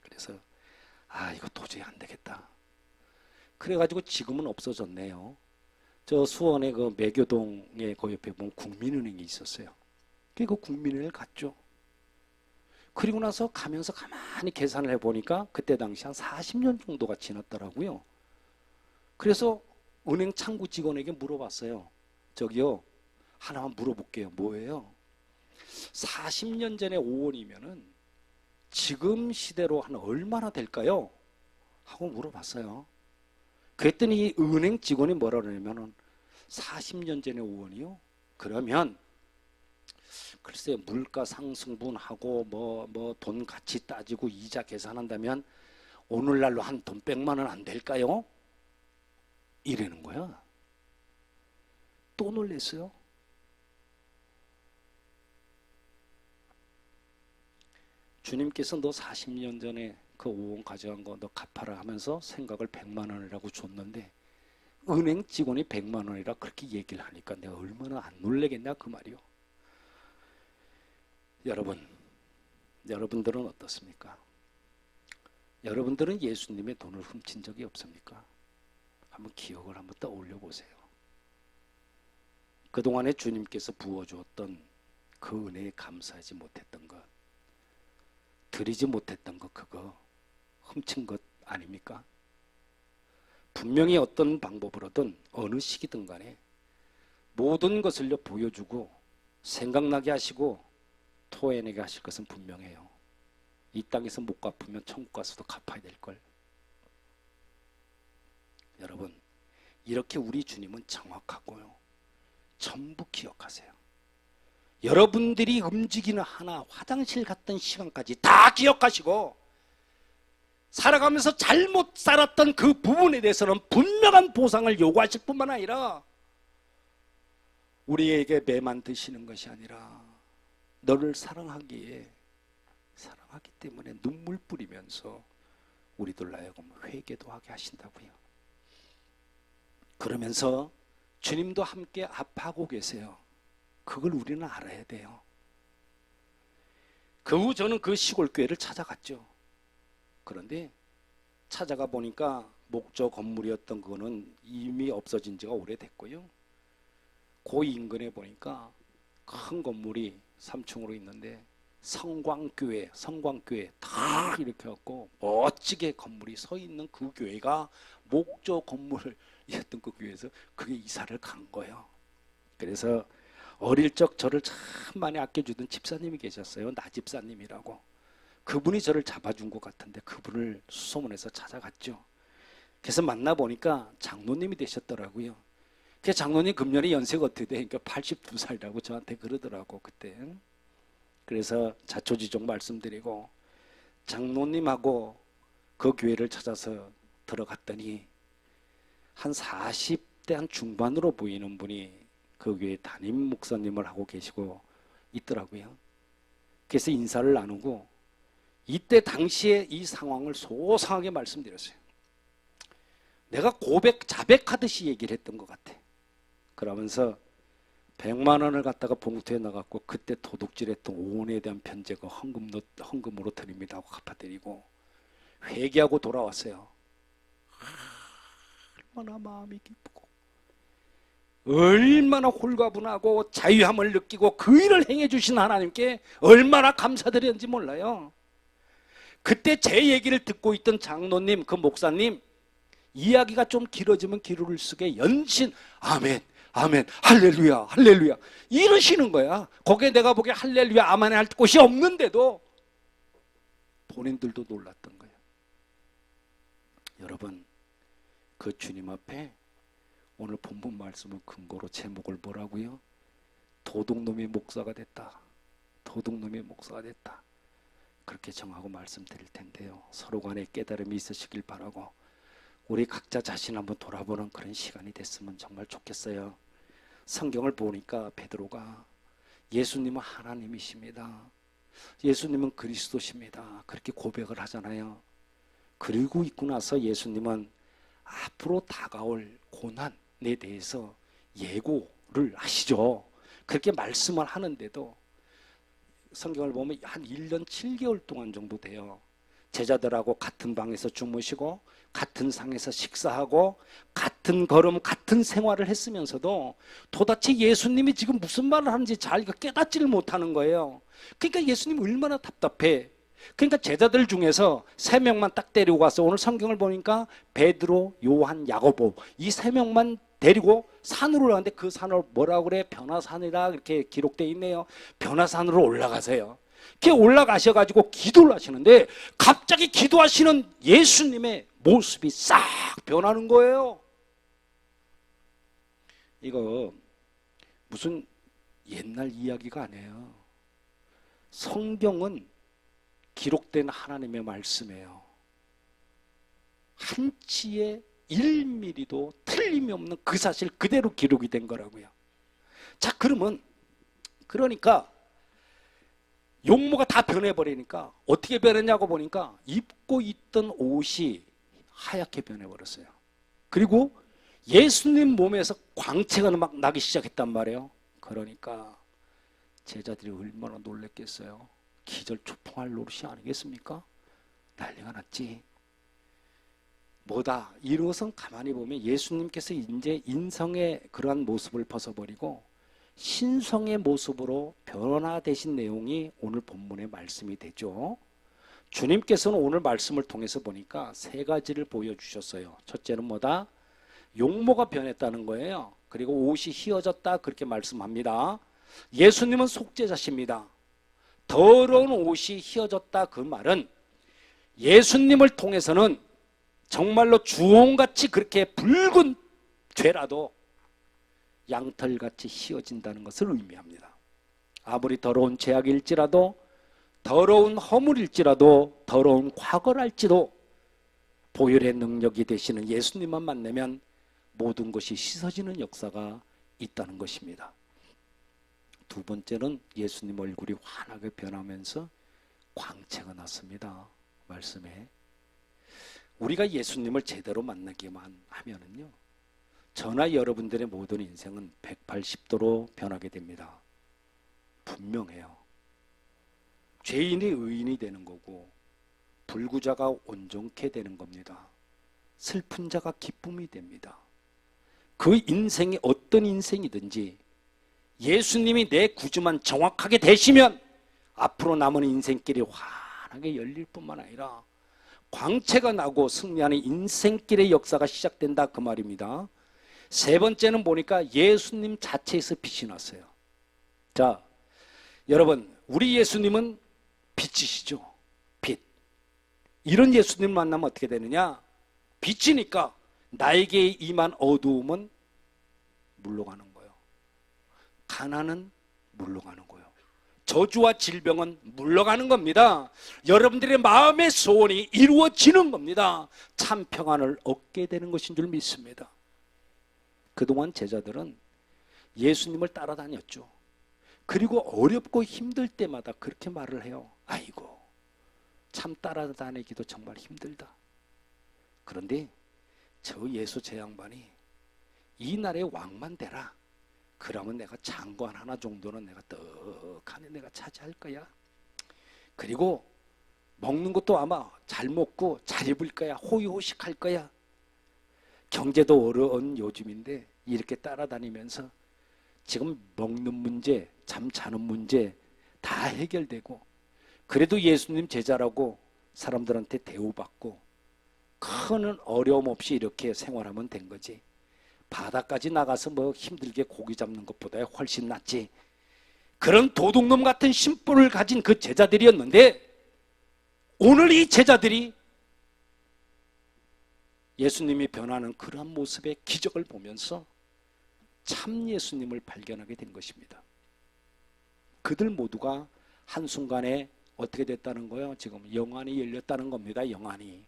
그래서 이거 도저히 안 되겠다. 그래가지고 지금은 없어졌네요. 저 수원의 그 매교동의 그 옆에 보면 국민은행이 있었어요. 그 국민은행을 갔죠. 그리고 나서 가면서 가만히 계산을 해보니까 그때 당시 한 40년 정도가 지났더라고요. 그래서 은행 창구 직원에게 물어봤어요. 저기요, 하나만 물어볼게요. 뭐예요? 40년 전에 5원이면은 지금 시대로 한 얼마나 될까요? 하고 물어봤어요. 그랬더니 이 은행 직원이 뭐라 그러냐면은 40년 전에 5원이요? 그러면 글쎄 물가 상승분하고 뭐 돈 가치 따지고 이자 계산한다면 오늘날로 한 돈 100만 원 안 될까요? 이러는 거야. 또 놀랬어요. 주님께서 너 40년 전에 그 5원 가져간 거 너 갚아라 하면서 생각을 100만 원이라고 줬는데 은행 직원이 100만 원이라 그렇게 얘기를 하니까 내가 얼마나 안 놀래겠냐 그 말이요. 여러분들은 어떻습니까? 여러분들은 예수님의 돈을 훔친 적이 없습니까? 한번 기억을 한번 떠올려 보세요. 그동안에 주님께서 부어주었던 그 은혜에 감사하지 못했던 것, 드리지 못했던 것, 그거 훔친 것 아닙니까? 분명히 어떤 방법으로든 어느 시기든 간에 모든 것을 보여주고 생각나게 하시고 토해내게 하실 것은 분명해요. 이 땅에서 못 갚으면 천국 가서도 갚아야 될걸. 여러분, 이렇게 우리 주님은 정확하고요. 전부 기억하세요. 여러분들이 움직이는 하나, 화장실 갔던 시간까지 다 기억하시고 살아가면서 잘못 살았던 그 부분에 대해서는 분명한 보상을 요구하실 뿐만 아니라 우리에게 매만 드시는 것이 아니라 너를 사랑하기 때문에 눈물 뿌리면서 우리들 하여금 회개도 하게 하신다고요. 그러면서 주님도 함께 아파하고 계세요. 그걸 우리는 알아야 돼요. 그 후 저는 그 시골 교회를 찾아갔죠. 그런데 찾아가 보니까 목조 건물이었던 그거는 이미 없어진 지가 오래됐고요. 그 인근에 보니까 큰 건물이 3층으로 있는데 성광교회 다 이렇게 갖고 멋지게 건물이 서 있는 그 교회가 목조 건물이었던 그 교회에서 그게 이사를 간 거예요. 그래서 어릴 적 저를 참 많이 아껴주던 집사님이 계셨어요. 나 집사님이라고. 그분이 저를 잡아준 것 같은데 그분을 수소문해서 찾아갔죠. 그래서 만나보니까 장로님이 되셨더라고요. 그 장로님 금년에 연세가 어떻게 돼? 그러니까 82살이라고 저한테 그러더라고 그때. 그래서 자초지종 말씀드리고 장로님하고 그 교회를 찾아서 들어갔더니 한 40대 한 중반으로 보이는 분이 그 교회 담임 목사님을 하고 계시고 있더라고요. 그래서 인사를 나누고 이때 당시에 이 상황을 소상하게 말씀드렸어요. 내가 자백하듯이 얘기를 했던 것 같아. 그러면서 100만 원을 갖다가 봉투에 넣어갖고 그때 도둑질했던 5원에 대한 변제가 헌금으로 드립니다 하고 갚아드리고 회개하고 돌아왔어요. 얼마나 마음이 기쁘고 얼마나 홀가분하고 자유함을 느끼고 그 일을 행해 주신 하나님께 얼마나 감사드렸는지 몰라요. 그때 제 얘기를 듣고 있던 장로님, 그 목사님 이야기가 좀 길어지면 길을수록 연신 아멘, 아멘, 할렐루야, 할렐루야 이러시는 거야. 거기에 내가 보기에 할렐루야, 아멘 할 곳이 없는데도 본인들도 놀랐던 거예요. 여러분, 그 주님 앞에 오늘 본문 말씀을 근거로 제목을 뭐라고요? 도둑놈이 목사가 됐다. 도둑놈이 목사가 됐다. 그렇게 정하고 말씀드릴 텐데요. 서로 간에 깨달음이 있으시길 바라고 우리 각자 자신 한번 돌아보는 그런 시간이 됐으면 정말 좋겠어요. 성경을 보니까 베드로가 예수님은 하나님이십니다. 예수님은 그리스도십니다. 그렇게 고백을 하잖아요. 그리고 있고 나서 예수님은 앞으로 다가올 고난에 대해서 예고를 하시죠. 그렇게 말씀을 하는데도 성경을 보면 한 1년 7개월 동안 정도 돼요. 제자들하고 같은 방에서 주무시고 같은 상에서 식사하고 같은 걸음 같은 생활을 했으면서도 도대체 예수님이 지금 무슨 말을 하는지 잘 깨닫지를 못하는 거예요. 그러니까 예수님이 얼마나 답답해. 그러니까 제자들 중에서 3명만 딱 데리고 가서 오늘 성경을 보니까 베드로, 요한, 야고보 이 3명만 데리고 산으로 올라가는데 그 산을 뭐라고 그래? 변화산이라 이렇게 기록되어 있네요. 변화산으로 올라가세요. 이렇게 올라가셔가지고 기도를 하시는데 갑자기 기도하시는 예수님의 모습이 싹 변하는 거예요. 이거 무슨 옛날 이야기가 아니에요. 성경은 기록된 하나님의 말씀이에요. 한치의 1mm도 틀림이 없는 그 사실 그대로 기록이 된 거라고요. 자, 그러니까 용모가 다 변해버리니까 어떻게 변했냐고 보니까 입고 있던 옷이 하얗게 변해버렸어요. 그리고 예수님 몸에서 광채가 막 나기 시작했단 말이에요. 그러니까 제자들이 얼마나 놀랬겠어요. 기절초풍할 노릇이 아니겠습니까? 난리가 났지. 뭐다? 이것은 가만히 보면 예수님께서 이제 인성의 그러한 모습을 벗어버리고 신성의 모습으로 변화되신 내용이 오늘 본문의 말씀이 되죠. 주님께서는 오늘 말씀을 통해서 보니까 3가지를 보여주셨어요. 첫째는 뭐다? 용모가 변했다는 거예요. 그리고 옷이 휘어졌다 그렇게 말씀합니다. 예수님은 속죄자십니다. 더러운 옷이 휘어졌다 그 말은 예수님을 통해서는 정말로 주홍같이 그렇게 붉은 죄라도 양털같이 휘어진다는 것을 의미합니다. 아무리 더러운 죄악일지라도 더러운 허물일지라도 더러운 과거랄지도 보혈의 능력이 되시는 예수님만 만나면 모든 것이 씻어지는 역사가 있다는 것입니다. 2번째는 예수님 얼굴이 환하게 변하면서 광채가 났습니다. 말씀에 우리가 예수님을 제대로 만나기만 하면은요, 저나 여러분들의 모든 인생은 180도로 변하게 됩니다. 분명해요. 죄인이 의인이 되는 거고 불구자가 온전케 되는 겁니다. 슬픈 자가 기쁨이 됩니다. 그 인생이 어떤 인생이든지 예수님이 내 구주만 정확하게 되시면 앞으로 남은 인생길이 환하게 열릴 뿐만 아니라 광채가 나고 승리하는 인생길의 역사가 시작된다 그 말입니다. 3번째는 보니까 예수님 자체에서 빛이 났어요. 자, 여러분, 우리 예수님은 빛이시죠. 빛. 이런 예수님을 만나면 어떻게 되느냐? 빛이니까 나에게 임한 어두움은 물러가는 거예요. 가난은 물러가는 거예요. 저주와 질병은 물러가는 겁니다. 여러분들의 마음의 소원이 이루어지는 겁니다. 참 평안을 얻게 되는 것인 줄 믿습니다. 그동안 제자들은 예수님을 따라다녔죠. 그리고 어렵고 힘들 때마다 그렇게 말을 해요. 아이고, 참 따라다니기도 정말 힘들다. 그런데 저 예수 제 양반이 이 나라의 왕만 되라. 그러면 내가 장관 하나 정도는 내가 떡하니 내가 차지할 거야. 그리고 먹는 것도 아마 잘 먹고 잘 입을 거야. 호의호식할 거야. 경제도 어려운 요즘인데 이렇게 따라다니면서 지금 먹는 문제, 잠 자는 문제 다 해결되고 그래도 예수님 제자라고 사람들한테 대우받고 큰 어려움 없이 이렇게 생활하면 된 거지. 바다까지 나가서 뭐 힘들게 고기 잡는 것보다 훨씬 낫지. 그런 도둑놈 같은 심보를 가진 그 제자들이었는데 오늘 이 제자들이 예수님이 변하는 그러한 모습의 기적을 보면서 참 예수님을 발견하게 된 것입니다. 그들 모두가 한순간에 어떻게 됐다는 거예요? 지금 영안이 열렸다는 겁니다. 영안이.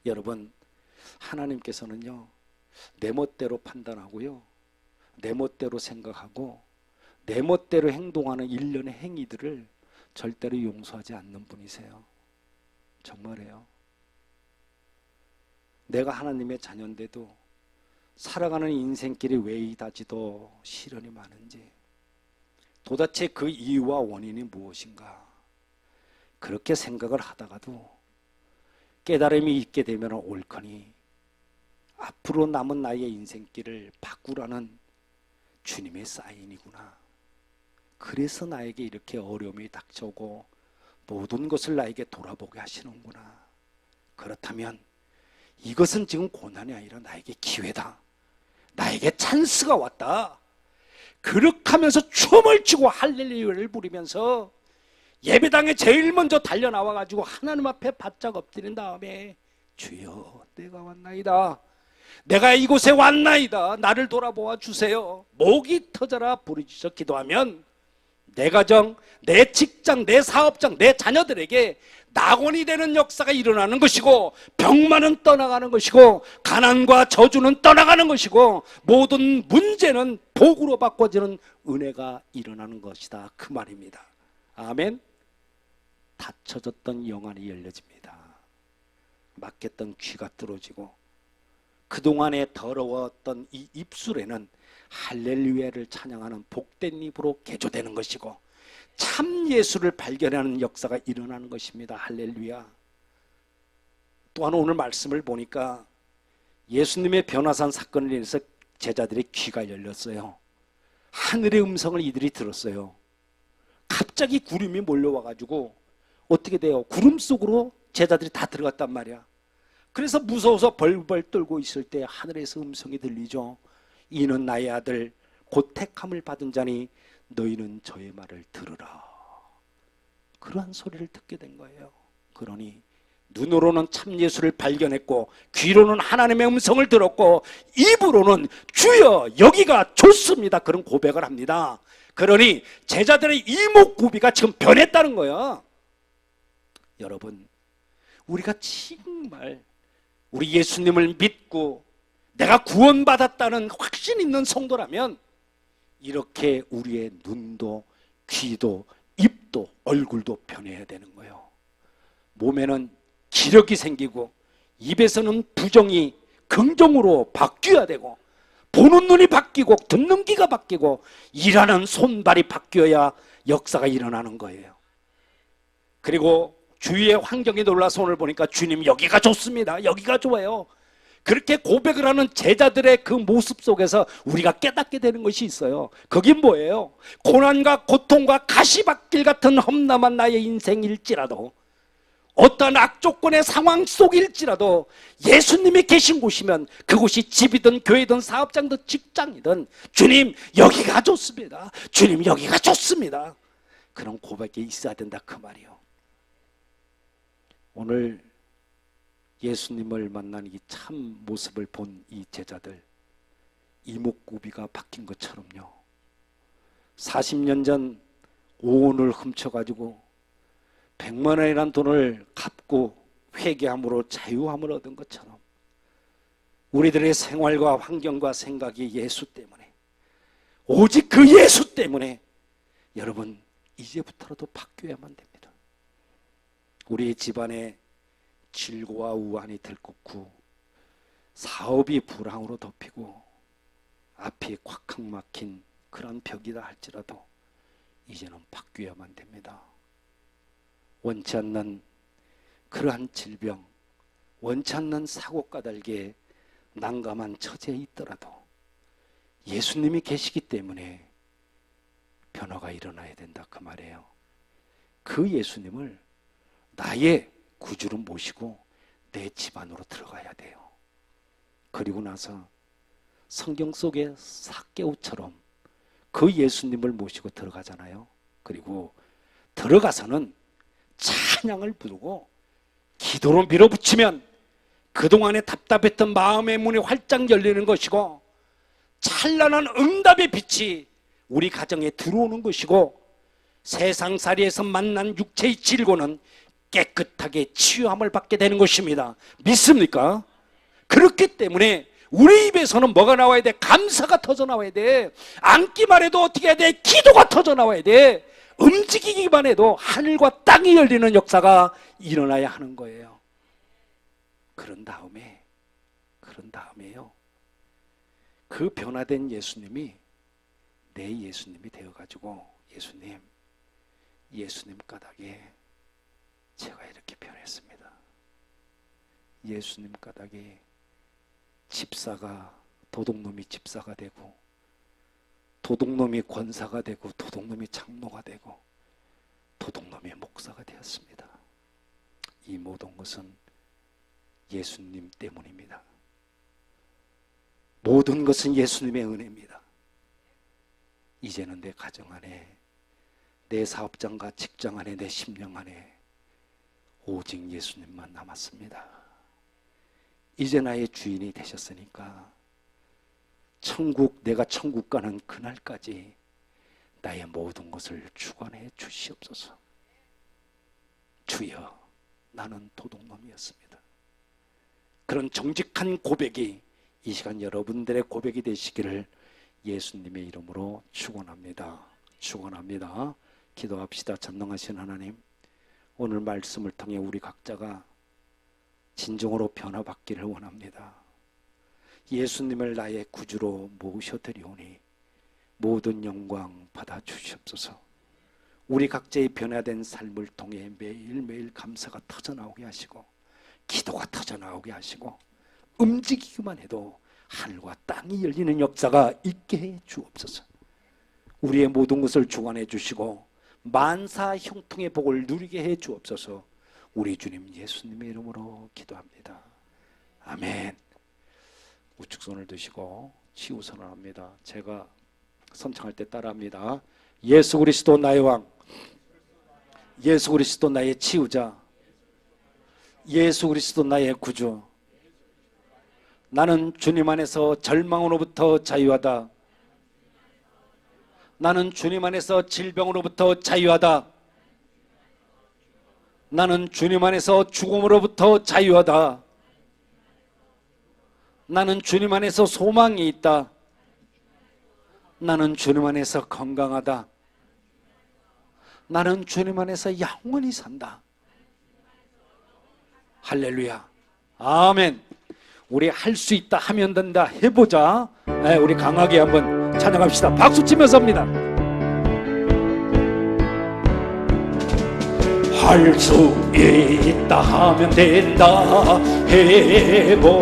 여러분, 하나님께서는요, 내 멋대로 판단하고요, 내 멋대로 생각하고 내 멋대로 행동하는 일련의 행위들을 절대로 용서하지 않는 분이세요. 정말이에요. 내가 하나님의 자녀인데도 살아가는 인생길이 왜 이다지도 시련이 많은지, 도대체 그 이유와 원인이 무엇인가? 그렇게 생각을 하다가도 깨달음이 있게 되면 옳거니 앞으로 남은 나의 인생길을 바꾸라는 주님의 사인이구나. 그래서 나에게 이렇게 어려움이 닥쳐오고 모든 것을 나에게 돌아보게 하시는구나. 그렇다면 이것은 지금 고난이 아니라 나에게 기회다. 나에게 찬스가 왔다. 그렇게 하면서 춤을 추고 할렐루야를 부리면서 예배당에 제일 먼저 달려나와가지고 하나님 앞에 바짝 엎드린 다음에 주여 내가 왔나이다. 내가 이곳에 왔나이다. 나를 돌아보아 주세요. 목이 터져라 부르짖어 기도하면 내 가정, 내 직장, 내 사업장, 내 자녀들에게 낙원이 되는 역사가 일어나는 것이고 병만은 떠나가는 것이고 가난과 저주는 떠나가는 것이고 모든 문제는 복으로 바꿔지는 은혜가 일어나는 것이다. 그 말입니다. 아멘. 닫혀졌던 영안이 열려집니다. 막혔던 귀가 뚫어지고 그동안에 더러웠던 이 입술에는 할렐루야를 찬양하는 복된 입으로 개조되는 것이고 참 예수를 발견하는 역사가 일어나는 것입니다. 할렐루야. 또한 오늘 말씀을 보니까 예수님의 변화산 사건을 인해서 제자들의 귀가 열렸어요. 하늘의 음성을 이들이 들었어요. 갑자기 구름이 몰려와가지고 어떻게 돼요? 구름 속으로 제자들이 다 들어갔단 말이야. 그래서 무서워서 벌벌 떨고 있을 때 하늘에서 음성이 들리죠. 이는 나의 아들 곧 택함을 받은 자니 너희는 저의 말을 들으라. 그러한 소리를 듣게 된 거예요. 그러니 눈으로는 참 예수를 발견했고 귀로는 하나님의 음성을 들었고 입으로는 주여 여기가 좋습니다. 그런 고백을 합니다. 그러니 제자들의 이목구비가 지금 변했다는 거예요. 여러분, 우리가 정말 우리 예수님을 믿고 내가 구원받았다는 확신 있는 성도라면 이렇게 우리의 눈도 귀도 입도 얼굴도 변해야 되는 거예요. 몸에는 기력이 생기고 입에서는 부정이 긍정으로 바뀌어야 되고 보는 눈이 바뀌고 듣는 귀가 바뀌고 일하는 손발이 바뀌어야 역사가 일어나는 거예요. 그리고 주위의 환경이 놀라서 오늘 보니까 주님 여기가 좋습니다. 여기가 좋아요. 그렇게 고백을 하는 제자들의 그 모습 속에서 우리가 깨닫게 되는 것이 있어요. 그게 뭐예요? 고난과 고통과 가시밭길 같은 험난한 나의 인생일지라도 어떤 악조건의 상황 속일지라도 예수님이 계신 곳이면 그곳이 집이든 교회든 사업장이든 직장이든 주님 여기가 좋습니다. 주님 여기가 좋습니다. 그런 고백이 있어야 된다 그 말이에요. 오늘 예수님을 만난 이 참 모습을 본 이 제자들 이목구비가 바뀐 것처럼요. 40년 전 오온을 훔쳐가지고 100만 원이라는 돈을 갚고 회개함으로 자유함을 얻은 것처럼 우리들의 생활과 환경과 생각이 예수 때문에 오직 그 예수 때문에 여러분 이제부터라도 바뀌어야만 됩니다. 우리 집안에 질고와 우환이 들끓고 사업이 불황으로 덮이고 앞이 콱콱 막힌 그런 벽이다 할지라도 이제는 바뀌어야만 됩니다. 원치 않는 그러한 질병, 원치 않는 사고 까닭에 난감한 처지에 있더라도 예수님이 계시기 때문에 변화가 일어나야 된다 그 말이에요. 그 예수님을 나의 구주로 모시고 내 집안으로 들어가야 돼요. 그리고 나서 성경 속의 삭개오처럼 그 예수님을 모시고 들어가잖아요. 그리고 들어가서는 찬양을 부르고 기도로 밀어붙이면 그동안에 답답했던 마음의 문이 활짝 열리는 것이고 찬란한 응답의 빛이 우리 가정에 들어오는 것이고 세상살이에서 만난 육체의 질고는 깨끗하게 치유함을 받게 되는 것입니다. 믿습니까? 그렇기 때문에 우리 입에서는 뭐가 나와야 돼? 감사가 터져 나와야 돼. 앉기만 해도 어떻게 해야 돼? 기도가 터져 나와야 돼. 움직이기만 해도 하늘과 땅이 열리는 역사가 일어나야 하는 거예요. 그런 다음에요. 그 변화된 예수님이 내 예수님이 되어가지고 예수님 까닭에 제가 이렇게 변했습니다. 예수님 까닭에 도둑놈이 집사가 되고, 도둑놈이 권사가 되고, 도둑놈이 장로가 되고, 도둑놈이 목사가 되었습니다. 이 모든 것은 예수님 때문입니다. 모든 것은 예수님의 은혜입니다. 이제는 내 가정 안에, 내 사업장과 직장 안에, 내 심령 안에 오직 예수님만 남았습니다. 이제 나의 주인이 되셨으니까 내가 천국 가는 그날까지 나의 모든 것을 주관해 주시옵소서. 주여, 나는 도둑놈이었습니다. 그런 정직한 고백이 이 시간 여러분들의 고백이 되시기를 예수님의 이름으로 축원합니다. 축원합니다. 기도합시다. 전능하신 하나님, 오늘 말씀을 통해 우리 각자가 진정으로 변화받기를 원합니다. 예수님을 나의 구주로 모셔드리오니 모든 영광 받아 주시옵소서. 우리 각자의 변화된 삶을 통해 매일매일 감사가 터져나오게 하시고, 기도가 터져나오게 하시고, 움직이기만 해도 하늘과 땅이 열리는 역사가 있게 해 주옵소서. 우리의 모든 것을 주관해 주시고 만사 형통의 복을 누리게 해 주옵소서. 우리 주님 예수님의 이름으로 기도합니다. 아멘. 우측 손을 드시고 치유 선언합니다. 제가 선창할 때 따라합니다. 예수 그리스도 나의 왕, 예수 그리스도 나의 치유자, 예수 그리스도 나의 구주. 나는 주님 안에서 절망으로부터 자유하다. 나는 주님 안에서 질병으로부터 자유하다. 나는 주님 안에서 죽음으로부터 자유하다. 나는 주님 안에서 소망이 있다. 나는 주님 안에서 건강하다. 나는 주님 안에서 영원히 산다. 할렐루야. 아멘. 우리 할 수 있다, 하면 된다, 해보자. 우리 강하게 한번 찬양합시다. 박수 치면서 합니다. 할 수 있다, 하면 된다, 해보자.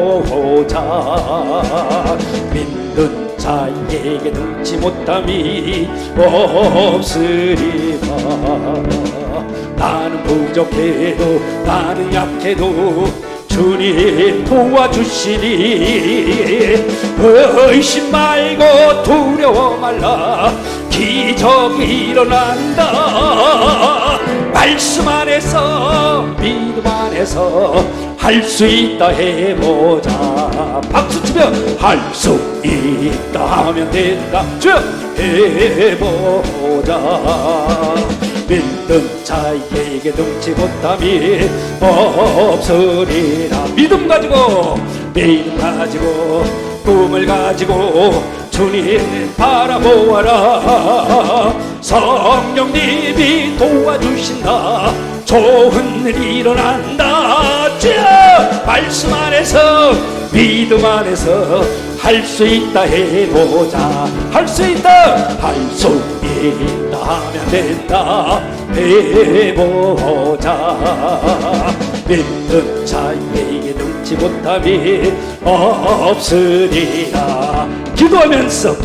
믿는 자에게 능치 못함이 없으리라. 나는 부족해도, 나는 약해도 주님 도와주시니 의심 말고 두려워 말라. 기적이 일어난다. 말씀 안에서, 믿음 안에서 할 수 있다, 해보자. 박수 치며 할 수 있다 하면 된다. 쭉 해보자. 믿는 자에게 능치 못함이 없으리라. 믿음 가지고, 믿음 가지고, 꿈을 가지고 주님 바라보아라. 성령님이 도와주신다. 좋은 일이 일어난다. 주여, 말씀 안에서, 믿음 안에서 할 수 있다, 해보자. 할 수 있다, 할 수 있다 하면 된다, 해보자. 믿는 자에게 능치 못함이 없으리라. 기도하면서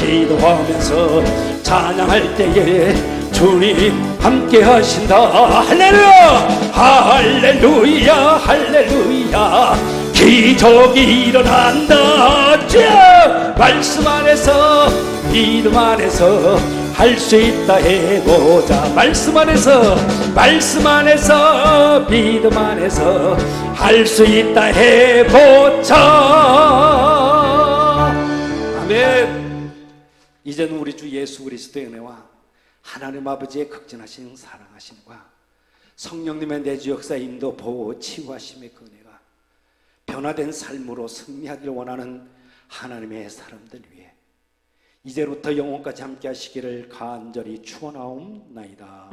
찬양할 때에 주님 함께 하신다. 할렐루야, 할렐루야, 할렐루야. 기적이 일어난다. 자, 말씀 안에서, 믿음 안에서 할 수 있다, 해보자. 말씀 안에서, 믿음 안에서 할 수 있다, 해보자. 아멘. 이제는 우리 주 예수 그리스도의 은혜와 하나님 아버지의 극진하신 사랑하심과 성령님의 내주 역사 인도 보호 치유하심의 그 은혜가 변화된 삶으로 승리하길 원하는 하나님의 사람들 위해 이제부터 영원까지 함께 하시기를 간절히 축원하옵나이다.